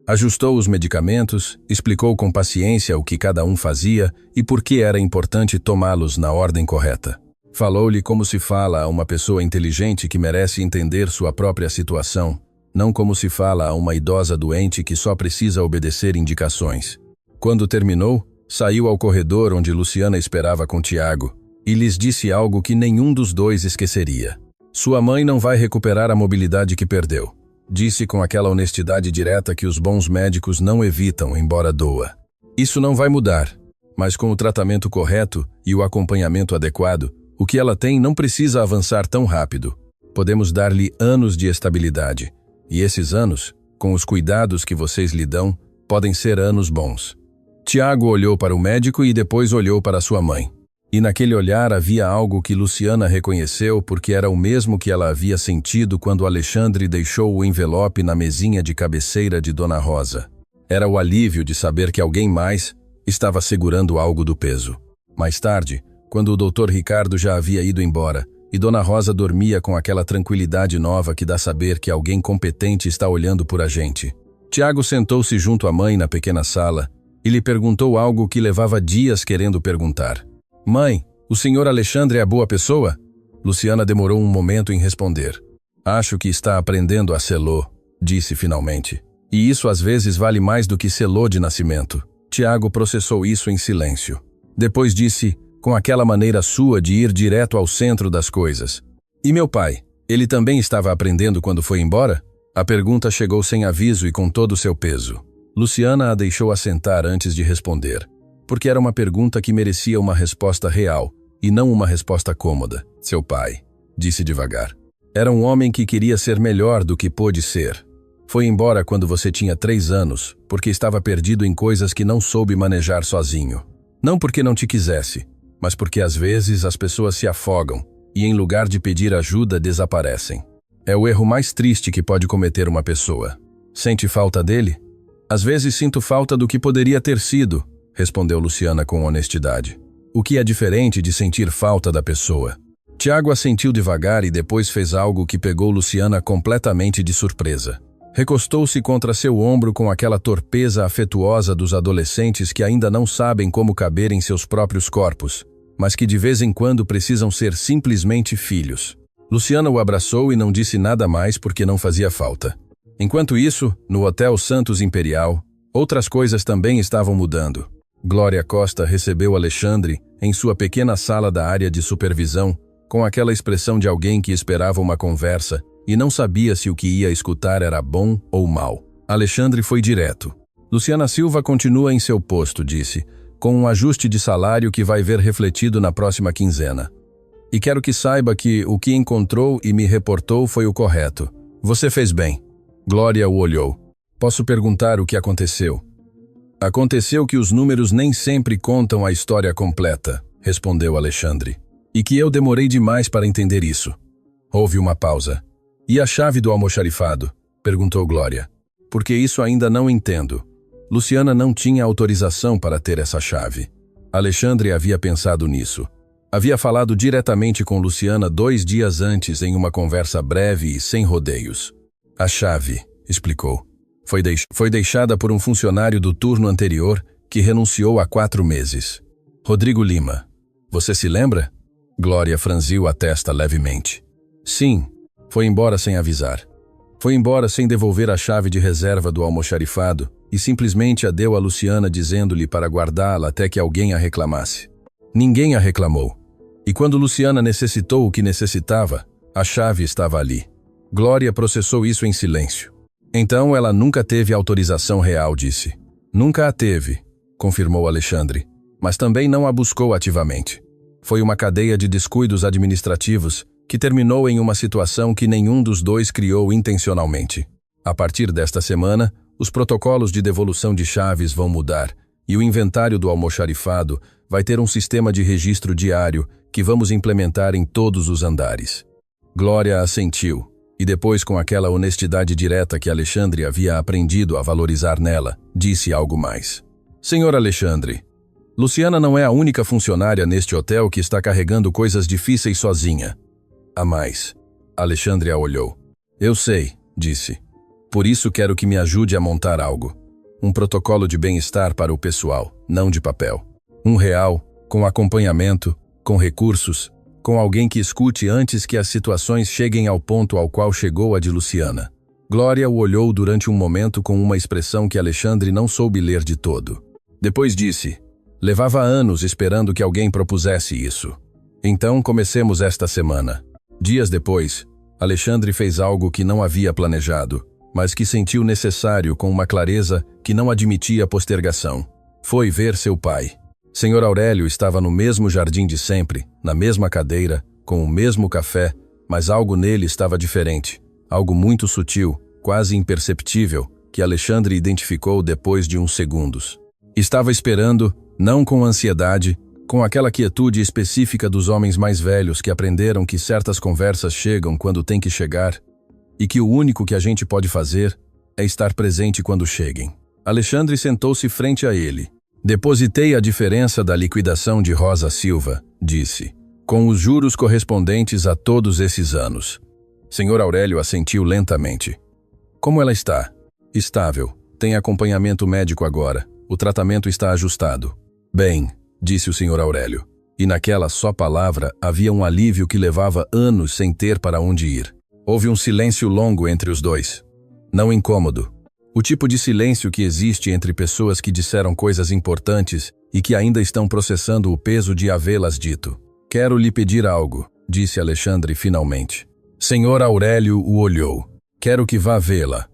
Ajustou os medicamentos, explicou com paciência o que cada um fazia e por que era importante tomá-los na ordem correta. Falou-lhe como se fala a uma pessoa inteligente que merece entender sua própria situação, não como se fala a uma idosa doente que só precisa obedecer indicações. Quando terminou, saiu ao corredor onde Luciana esperava com Tiago e lhes disse algo que nenhum dos dois esqueceria. Sua mãe não vai recuperar a mobilidade que perdeu. Disse com aquela honestidade direta que os bons médicos não evitam, embora doa. Isso não vai mudar, mas com o tratamento correto e o acompanhamento adequado, o que ela tem não precisa avançar tão rápido. Podemos dar-lhe anos de estabilidade, e esses anos, com os cuidados que vocês lhe dão, podem ser anos bons. Tiago olhou para o médico e depois olhou para sua mãe. E naquele olhar havia algo que Luciana reconheceu porque era o mesmo que ela havia sentido quando Alexandre deixou o envelope na mesinha de cabeceira de Dona Rosa. Era o alívio de saber que alguém mais estava segurando algo do peso. Mais tarde, quando o Dr. Ricardo já havia ido embora e Dona Rosa dormia com aquela tranquilidade nova que dá saber que alguém competente está olhando por a gente, Tiago sentou-se junto à mãe na pequena sala e lhe perguntou algo que levava dias querendo perguntar. Mãe, o senhor Alexandre é boa pessoa? Luciana demorou um momento em responder. Acho que está aprendendo a selô, disse finalmente. E isso às vezes vale mais do que selô de nascimento. Tiago processou isso em silêncio. Depois disse, com aquela maneira sua de ir direto ao centro das coisas. E meu pai, ele também estava aprendendo quando foi embora? A pergunta chegou sem aviso e com todo o seu peso. Luciana a deixou assentar antes de responder, porque era uma pergunta que merecia uma resposta real, e não uma resposta cômoda. Seu pai, disse devagar, era um homem que queria ser melhor do que pôde ser. Foi embora quando você tinha 3 anos, porque estava perdido em coisas que não soube manejar sozinho. Não porque não te quisesse, mas porque às vezes as pessoas se afogam e em lugar de pedir ajuda desaparecem. É o erro mais triste que pode cometer uma pessoa. Sente falta dele? Às vezes sinto falta do que poderia ter sido, respondeu Luciana com honestidade. O que é diferente de sentir falta da pessoa? Tiago assentiu devagar e depois fez algo que pegou Luciana completamente de surpresa. Recostou-se contra seu ombro com aquela torpeza afetuosa dos adolescentes que ainda não sabem como caber em seus próprios corpos, mas que de vez em quando precisam ser simplesmente filhos. Luciana o abraçou e não disse nada mais porque não fazia falta. Enquanto isso, no Hotel Santos Imperial, outras coisas também estavam mudando. Glória Costa recebeu Alexandre em sua pequena sala da área de supervisão, com aquela expressão de alguém que esperava uma conversa e não sabia se o que ia escutar era bom ou mal. Alexandre foi direto. Luciana Silva continua em seu posto, disse, com um ajuste de salário que vai ver refletido na próxima quinzena. E quero que saiba que o que encontrou e me reportou foi o correto. Você fez bem. Glória o olhou. Posso perguntar o que aconteceu? Aconteceu que os números nem sempre contam a história completa, respondeu Alexandre. E que eu demorei demais para entender isso. Houve uma pausa. E a chave do almoxarifado? Perguntou Glória. Porque isso ainda não entendo. Luciana não tinha autorização para ter essa chave. Alexandre havia pensado nisso. Havia falado diretamente com Luciana 2 dias antes em uma conversa breve e sem rodeios. A chave, explicou, foi deixada por um funcionário do turno anterior que renunciou há 4 meses. Rodrigo Lima. Você se lembra? Glória franziu a testa levemente. Sim, foi embora sem avisar. Foi embora sem devolver a chave de reserva do almoxarifado e simplesmente a deu a Luciana dizendo-lhe para guardá-la até que alguém a reclamasse. Ninguém a reclamou. E quando Luciana necessitou o que necessitava, a chave estava ali. Glória processou isso em silêncio. Então ela nunca teve autorização real, disse. Nunca a teve, confirmou Alexandre, mas também não a buscou ativamente. Foi uma cadeia de descuidos administrativos que terminou em uma situação que nenhum dos dois criou intencionalmente. A partir desta semana, os protocolos de devolução de chaves vão mudar e o inventário do almoxarifado vai ter um sistema de registro diário que vamos implementar em todos os andares. Glória assentiu, e depois, com aquela honestidade direta que Alexandre havia aprendido a valorizar nela, disse algo mais. Senhor Alexandre, Luciana não é a única funcionária neste hotel que está carregando coisas difíceis sozinha. Há mais. Alexandre a olhou. Eu sei, disse. Por isso quero que me ajude a montar algo. Um protocolo de bem-estar para o pessoal, não de papel. Um real, com acompanhamento, com recursos, com alguém que escute antes que as situações cheguem ao ponto ao qual chegou a de Luciana. Glória o olhou durante um momento com uma expressão que Alexandre não soube ler de todo. Depois disse, levava anos esperando que alguém propusesse isso. Então comecemos esta semana. Dias depois, Alexandre fez algo que não havia planejado, mas que sentiu necessário com uma clareza que não admitia postergação. Foi ver seu pai. Senhor Aurélio estava no mesmo jardim de sempre, na mesma cadeira, com o mesmo café, mas algo nele estava diferente, algo muito sutil, quase imperceptível, que Alexandre identificou depois de uns segundos. Estava esperando, não com ansiedade, com aquela quietude específica dos homens mais velhos que aprenderam que certas conversas chegam quando tem que chegar e que o único que a gente pode fazer é estar presente quando cheguem. Alexandre sentou-se frente a ele. Depositei a diferença da liquidação de Rosa Silva, disse, com os juros correspondentes a todos esses anos. Sr. Aurélio assentiu lentamente. Como ela está? Estável. Tem acompanhamento médico agora. O tratamento está ajustado. Bem, disse o Sr. Aurélio. E naquela só palavra havia um alívio que levava anos sem ter para onde ir. Houve um silêncio longo entre os dois. Não incômodo. O tipo de silêncio que existe entre pessoas que disseram coisas importantes e que ainda estão processando o peso de havê-las dito. Quero lhe pedir algo, disse Alexandre finalmente. Sr. Aurélio o olhou. Quero que vá vê-la.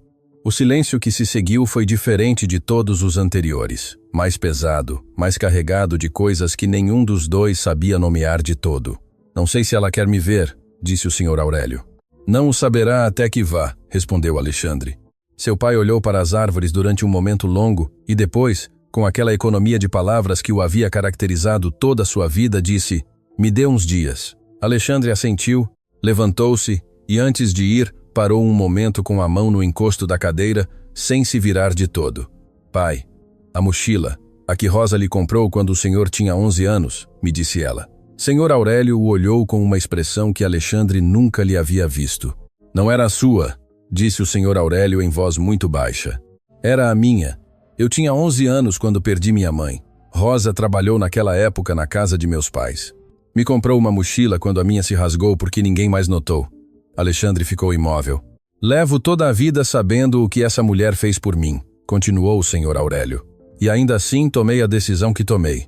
O silêncio que se seguiu foi diferente de todos os anteriores. Mais pesado, mais carregado de coisas que nenhum dos dois sabia nomear de todo. Não sei se ela quer me ver, disse o Sr. Aurélio. Não o saberá até que vá, respondeu Alexandre. Seu pai olhou para as árvores durante um momento longo e depois, com aquela economia de palavras que o havia caracterizado toda a sua vida, disse, me dê uns dias. Alexandre assentiu, levantou-se e antes de ir, parou um momento com a mão no encosto da cadeira, sem se virar de todo. Pai, a mochila, a que Rosa lhe comprou quando o senhor tinha 11 anos, me disse ela. Sr. Aurélio o olhou com uma expressão que Alexandre nunca lhe havia visto. Não era a sua, disse o Sr. Aurélio em voz muito baixa. Era a minha. Eu tinha 11 anos quando perdi minha mãe. Rosa trabalhou naquela época na casa de meus pais. Me comprou uma mochila quando a minha se rasgou porque ninguém mais notou. Alexandre ficou imóvel. Levo toda a vida sabendo o que essa mulher fez por mim, continuou o Sr. Aurélio. E ainda assim tomei a decisão que tomei.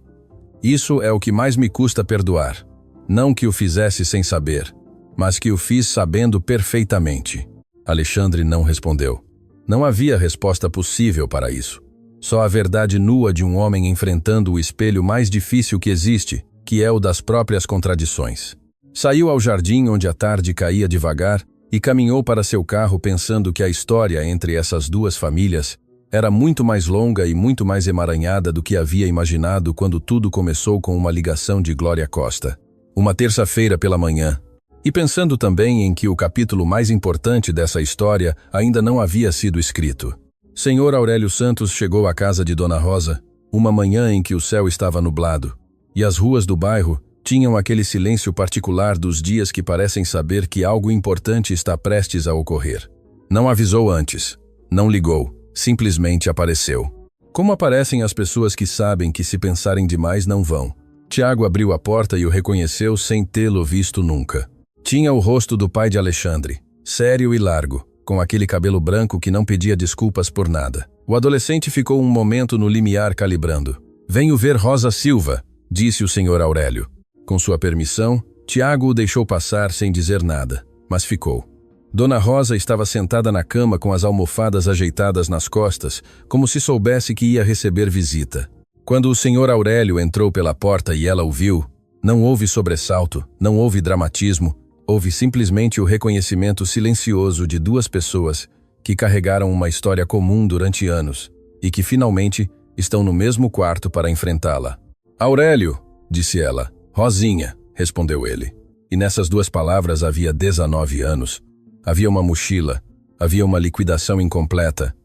Isso é o que mais me custa perdoar. Não que o fizesse sem saber, mas que o fiz sabendo perfeitamente. Alexandre não respondeu. Não havia resposta possível para isso. Só a verdade nua de um homem enfrentando o espelho mais difícil que existe, que é o das próprias contradições. Saiu ao jardim onde a tarde caía devagar e caminhou para seu carro pensando que a história entre essas duas famílias era muito mais longa e muito mais emaranhada do que havia imaginado quando tudo começou com uma ligação de Glória Costa. Uma terça-feira pela manhã. E pensando também em que o capítulo mais importante dessa história ainda não havia sido escrito. Sr. Aurélio Santos chegou à casa de Dona Rosa, uma manhã em que o céu estava nublado, e as ruas do bairro tinham aquele silêncio particular dos dias que parecem saber que algo importante está prestes a ocorrer. Não avisou antes, não ligou, simplesmente apareceu. Como aparecem as pessoas que sabem que se pensarem demais não vão. Tiago abriu a porta e o reconheceu sem tê-lo visto nunca. Tinha o rosto do pai de Alexandre, sério e largo, com aquele cabelo branco que não pedia desculpas por nada. O adolescente ficou um momento no limiar calibrando. Venho ver Rosa Silva, disse o Sr. Aurélio. Com sua permissão, Tiago o deixou passar sem dizer nada, mas ficou. Dona Rosa estava sentada na cama com as almofadas ajeitadas nas costas, como se soubesse que ia receber visita. Quando o Sr. Aurélio entrou pela porta e ela o viu, não houve sobressalto, não houve dramatismo, houve simplesmente o reconhecimento silencioso de duas pessoas que carregaram uma história comum durante anos e que finalmente estão no mesmo quarto para enfrentá-la. Aurélio, disse ela. Rosinha, respondeu ele. E nessas duas palavras havia 19 anos. Havia uma mochila, havia uma liquidação incompleta,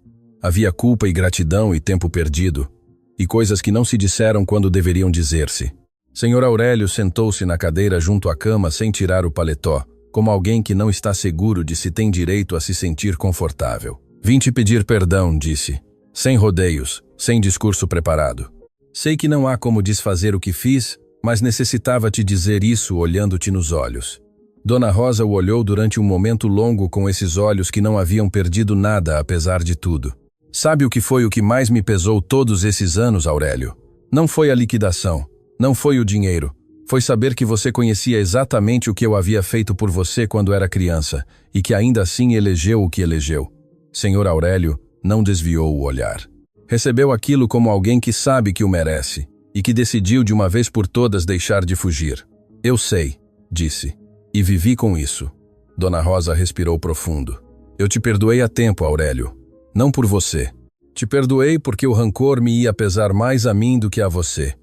havia culpa e gratidão e tempo perdido, e coisas que não se disseram quando deveriam dizer-se. Sr. Aurélio sentou-se na cadeira junto à cama sem tirar o paletó, como alguém que não está seguro de se tem direito a se sentir confortável. Vim te pedir perdão, disse, sem rodeios, sem discurso preparado. Sei que não há como desfazer o que fiz, mas necessitava te dizer isso olhando-te nos olhos. Dona Rosa o olhou durante um momento longo com esses olhos que não haviam perdido nada apesar de tudo. Sabe o que foi o que mais me pesou todos esses anos, Aurélio? Não foi a liquidação, não foi o dinheiro. Foi saber que você conhecia exatamente o que eu havia feito por você quando era criança e que ainda assim elegeu o que elegeu. Sr. Aurélio não desviou o olhar. Recebeu aquilo como alguém que sabe que o merece e que decidiu de uma vez por todas deixar de fugir. Eu sei, disse, e vivi com isso. Dona Rosa respirou profundo. Eu te perdoei a tempo, Aurélio. Não por você. Te perdoei porque o rancor me ia pesar mais a mim do que a você.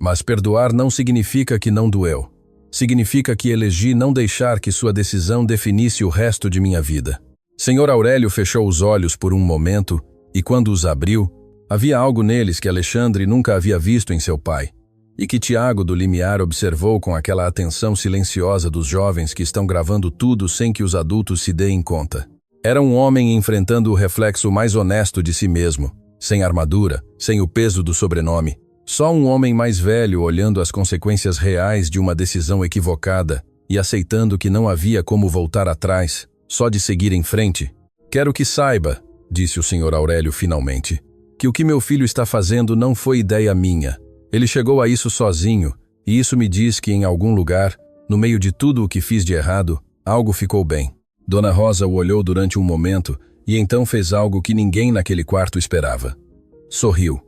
Mas perdoar não significa que não doeu. Significa que elegi não deixar que sua decisão definisse o resto de minha vida. Senhor Aurélio fechou os olhos por um momento e, quando os abriu, havia algo neles que Alexandre nunca havia visto em seu pai, e que Tiago do Limiar observou com aquela atenção silenciosa dos jovens que estão gravando tudo sem que os adultos se deem conta. Era um homem enfrentando o reflexo mais honesto de si mesmo, sem armadura, sem o peso do sobrenome. Só um homem mais velho olhando as consequências reais de uma decisão equivocada e aceitando que não havia como voltar atrás, só de seguir em frente. Quero que saiba, disse o Sr. Aurélio finalmente, que o que meu filho está fazendo não foi ideia minha. Ele chegou a isso sozinho, e isso me diz que em algum lugar, no meio de tudo o que fiz de errado, algo ficou bem. Dona Rosa o olhou durante um momento e então fez algo que ninguém naquele quarto esperava. Sorriu.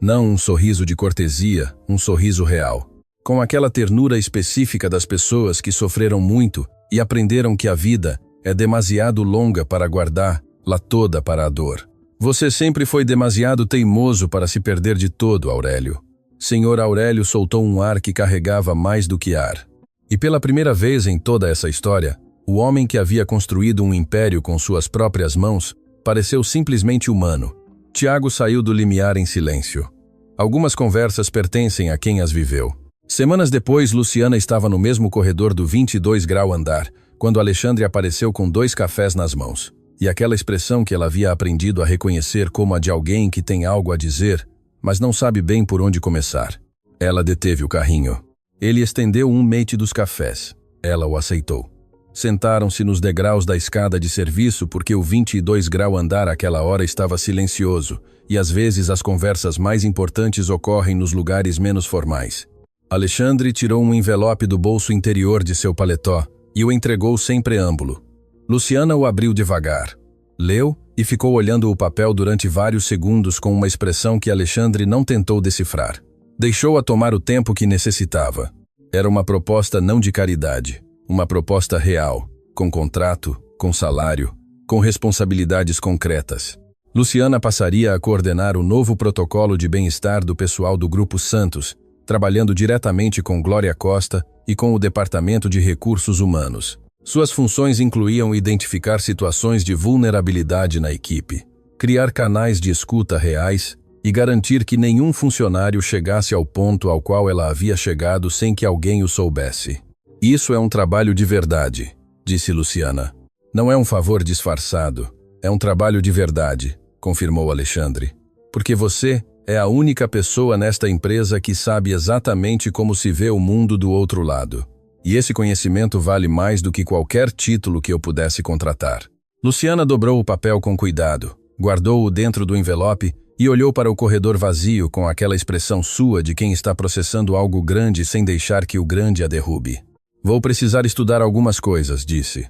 Não um sorriso de cortesia, um sorriso real. Com aquela ternura específica das pessoas que sofreram muito e aprenderam que a vida é demasiado longa para guardar-la toda para a dor. Você sempre foi demasiado teimoso para se perder de todo, Aurélio. Senhor Aurélio soltou um ar que carregava mais do que ar. E pela primeira vez em toda essa história, o homem que havia construído um império com suas próprias mãos pareceu simplesmente humano. Tiago saiu do limiar em silêncio. Algumas conversas pertencem a quem as viveu. Semanas depois, Luciana estava no mesmo corredor do 22 grau andar, quando Alexandre apareceu com 2 cafés nas mãos. E aquela expressão que ela havia aprendido a reconhecer como a de alguém que tem algo a dizer, mas não sabe bem por onde começar. Ela deteve o carrinho. Ele estendeu um mate dos cafés. Ela o aceitou. Sentaram-se nos degraus da escada de serviço porque o 22 grau andar àquela hora estava silencioso, e às vezes as conversas mais importantes ocorrem nos lugares menos formais. Alexandre tirou um envelope do bolso interior de seu paletó e o entregou sem preâmbulo. Luciana o abriu devagar. Leu e ficou olhando o papel durante vários segundos com uma expressão que Alexandre não tentou decifrar. Deixou-a tomar o tempo que necessitava. Era uma proposta não de caridade. Uma proposta real, com contrato, com salário, com responsabilidades concretas. Luciana passaria a coordenar o novo protocolo de bem-estar do pessoal do Grupo Santos, trabalhando diretamente com Glória Costa e com o Departamento de Recursos Humanos. Suas funções incluíam identificar situações de vulnerabilidade na equipe, criar canais de escuta reais e garantir que nenhum funcionário chegasse ao ponto ao qual ela havia chegado sem que alguém o soubesse. Isso é um trabalho de verdade, disse Luciana. Não é um favor disfarçado, é um trabalho de verdade, confirmou Alexandre. Porque você é a única pessoa nesta empresa que sabe exatamente como se vê o mundo do outro lado. E esse conhecimento vale mais do que qualquer título que eu pudesse contratar. Luciana dobrou o papel com cuidado, guardou-o dentro do envelope e olhou para o corredor vazio com aquela expressão sua de quem está processando algo grande sem deixar que o grande a derrube. Vou precisar estudar algumas coisas, disse.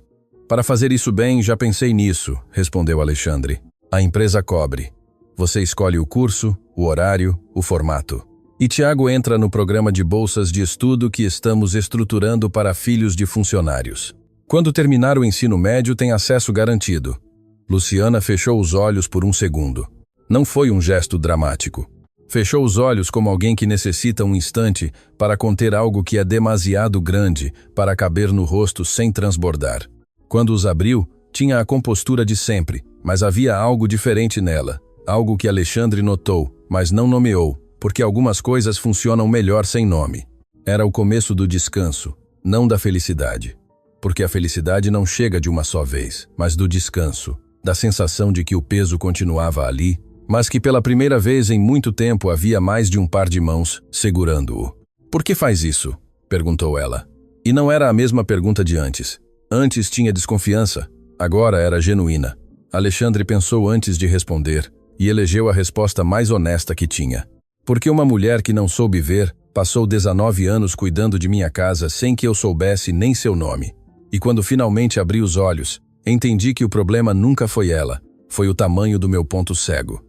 Para fazer isso bem, já pensei nisso, respondeu Alexandre. A empresa cobre. Você escolhe o curso, o horário, o formato. E Tiago entra no programa de bolsas de estudo que estamos estruturando para filhos de funcionários. Quando terminar o ensino médio, tem acesso garantido. Luciana fechou os olhos por um segundo. Não foi um gesto dramático. Fechou os olhos como alguém que necessita um instante para conter algo que é demasiado grande para caber no rosto sem transbordar. Quando os abriu, tinha a compostura de sempre, mas havia algo diferente nela, algo que Alexandre notou, mas não nomeou, porque algumas coisas funcionam melhor sem nome. Era o começo do descanso, não da felicidade. Porque a felicidade não chega de uma só vez, mas do descanso, da sensação de que o peso continuava ali, mas que pela primeira vez em muito tempo havia mais de um par de mãos segurando-o. Por que faz isso? Perguntou ela. E não era a mesma pergunta de antes. Antes tinha desconfiança, agora era genuína. Alexandre pensou antes de responder e elegeu a resposta mais honesta que tinha. Porque uma mulher que não soube ver passou 19 anos cuidando de minha casa sem que eu soubesse nem seu nome. E quando finalmente abri os olhos, entendi que o problema nunca foi ela, foi o tamanho do meu ponto cego.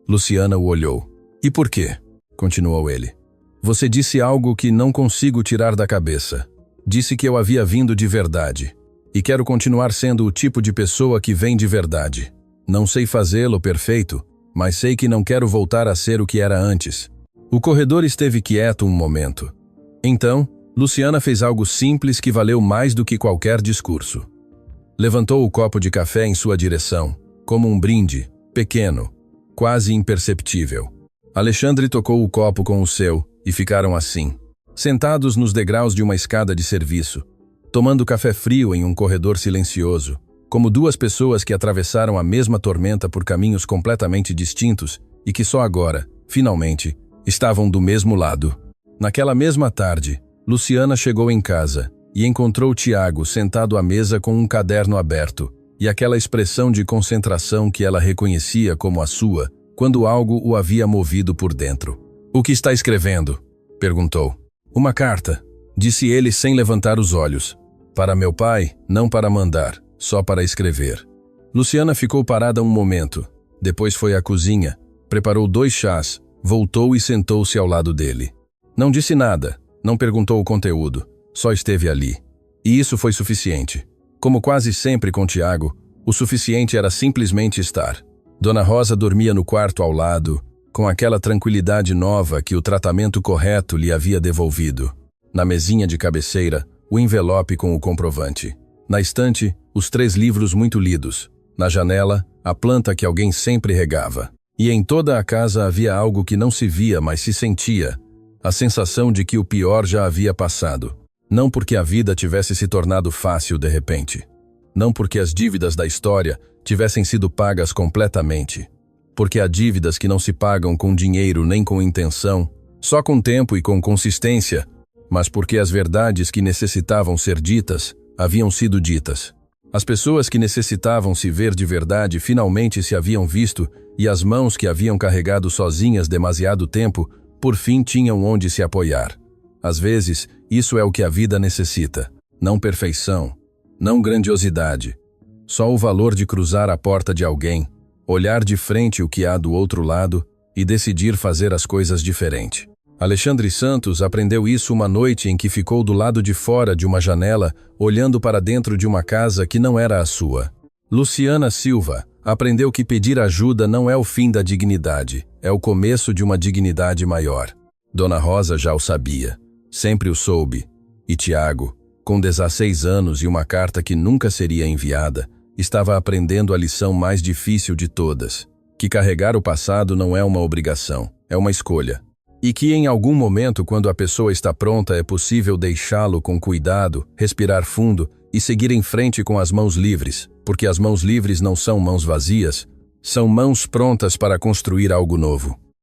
Luciana o olhou. E por quê? Continuou ele. Você disse algo que não consigo tirar da cabeça. Disse que eu havia vindo de verdade. E quero continuar sendo o tipo de pessoa que vem de verdade. Não sei fazê-lo perfeito, mas sei que não quero voltar a ser o que era antes. O corredor esteve quieto um momento. Então, Luciana fez algo simples que valeu mais do que qualquer discurso. Levantou o copo de café em sua direção, como um brinde, pequeno, quase imperceptível. Alexandre tocou o copo com o seu e ficaram assim, sentados nos degraus de uma escada de serviço, tomando café frio em um corredor silencioso, como duas pessoas que atravessaram a mesma tormenta por caminhos completamente distintos e que só agora, finalmente, estavam do mesmo lado. Naquela mesma tarde, Luciana chegou em casa e encontrou Tiago sentado à mesa com um caderno aberto e aquela expressão de concentração que ela reconhecia como a sua quando algo o havia movido por dentro. "O que está escrevendo?" perguntou. "Uma carta", disse ele sem levantar os olhos. "Para meu pai, não para mandar, só para escrever." Luciana ficou parada um momento. Depois foi à cozinha, preparou 2 chás, voltou e sentou-se ao lado dele. Não disse nada, não perguntou o conteúdo, só esteve ali. E isso foi suficiente. Como quase sempre com Tiago, o suficiente era simplesmente estar. Dona Rosa dormia no quarto ao lado, com aquela tranquilidade nova que o tratamento correto lhe havia devolvido. Na mesinha de cabeceira, o envelope com o comprovante. Na estante, os 3 livros muito lidos. Na janela, a planta que alguém sempre regava. E em toda a casa havia algo que não se via, mas se sentia. A sensação de que o pior já havia passado. Não porque a vida tivesse se tornado fácil de repente. Não porque as dívidas da história tivessem sido pagas completamente. Porque há dívidas que não se pagam com dinheiro nem com intenção, só com tempo e com consistência, mas porque as verdades que necessitavam ser ditas haviam sido ditas. As pessoas que necessitavam se ver de verdade finalmente se haviam visto e as mãos que haviam carregado sozinhas demasiado tempo, por fim tinham onde se apoiar. Às vezes, isso é o que a vida necessita. Não perfeição, não grandiosidade. Só o valor de cruzar a porta de alguém, olhar de frente o que há do outro lado e decidir fazer as coisas diferente. Alexandre Santos aprendeu isso uma noite em que ficou do lado de fora de uma janela, olhando para dentro de uma casa que não era a sua. Luciana Silva aprendeu que pedir ajuda não é o fim da dignidade, é o começo de uma dignidade maior. Dona Rosa já o sabia, sempre o soube. E Tiago, com 16 anos e uma carta que nunca seria enviada, estava aprendendo a lição mais difícil de todas, que carregar o passado não é uma obrigação, é uma escolha. E que em algum momento, quando a pessoa está pronta, é possível deixá-lo com cuidado, respirar fundo e seguir em frente com as mãos livres, porque as mãos livres não são mãos vazias, são mãos prontas para construir algo novo.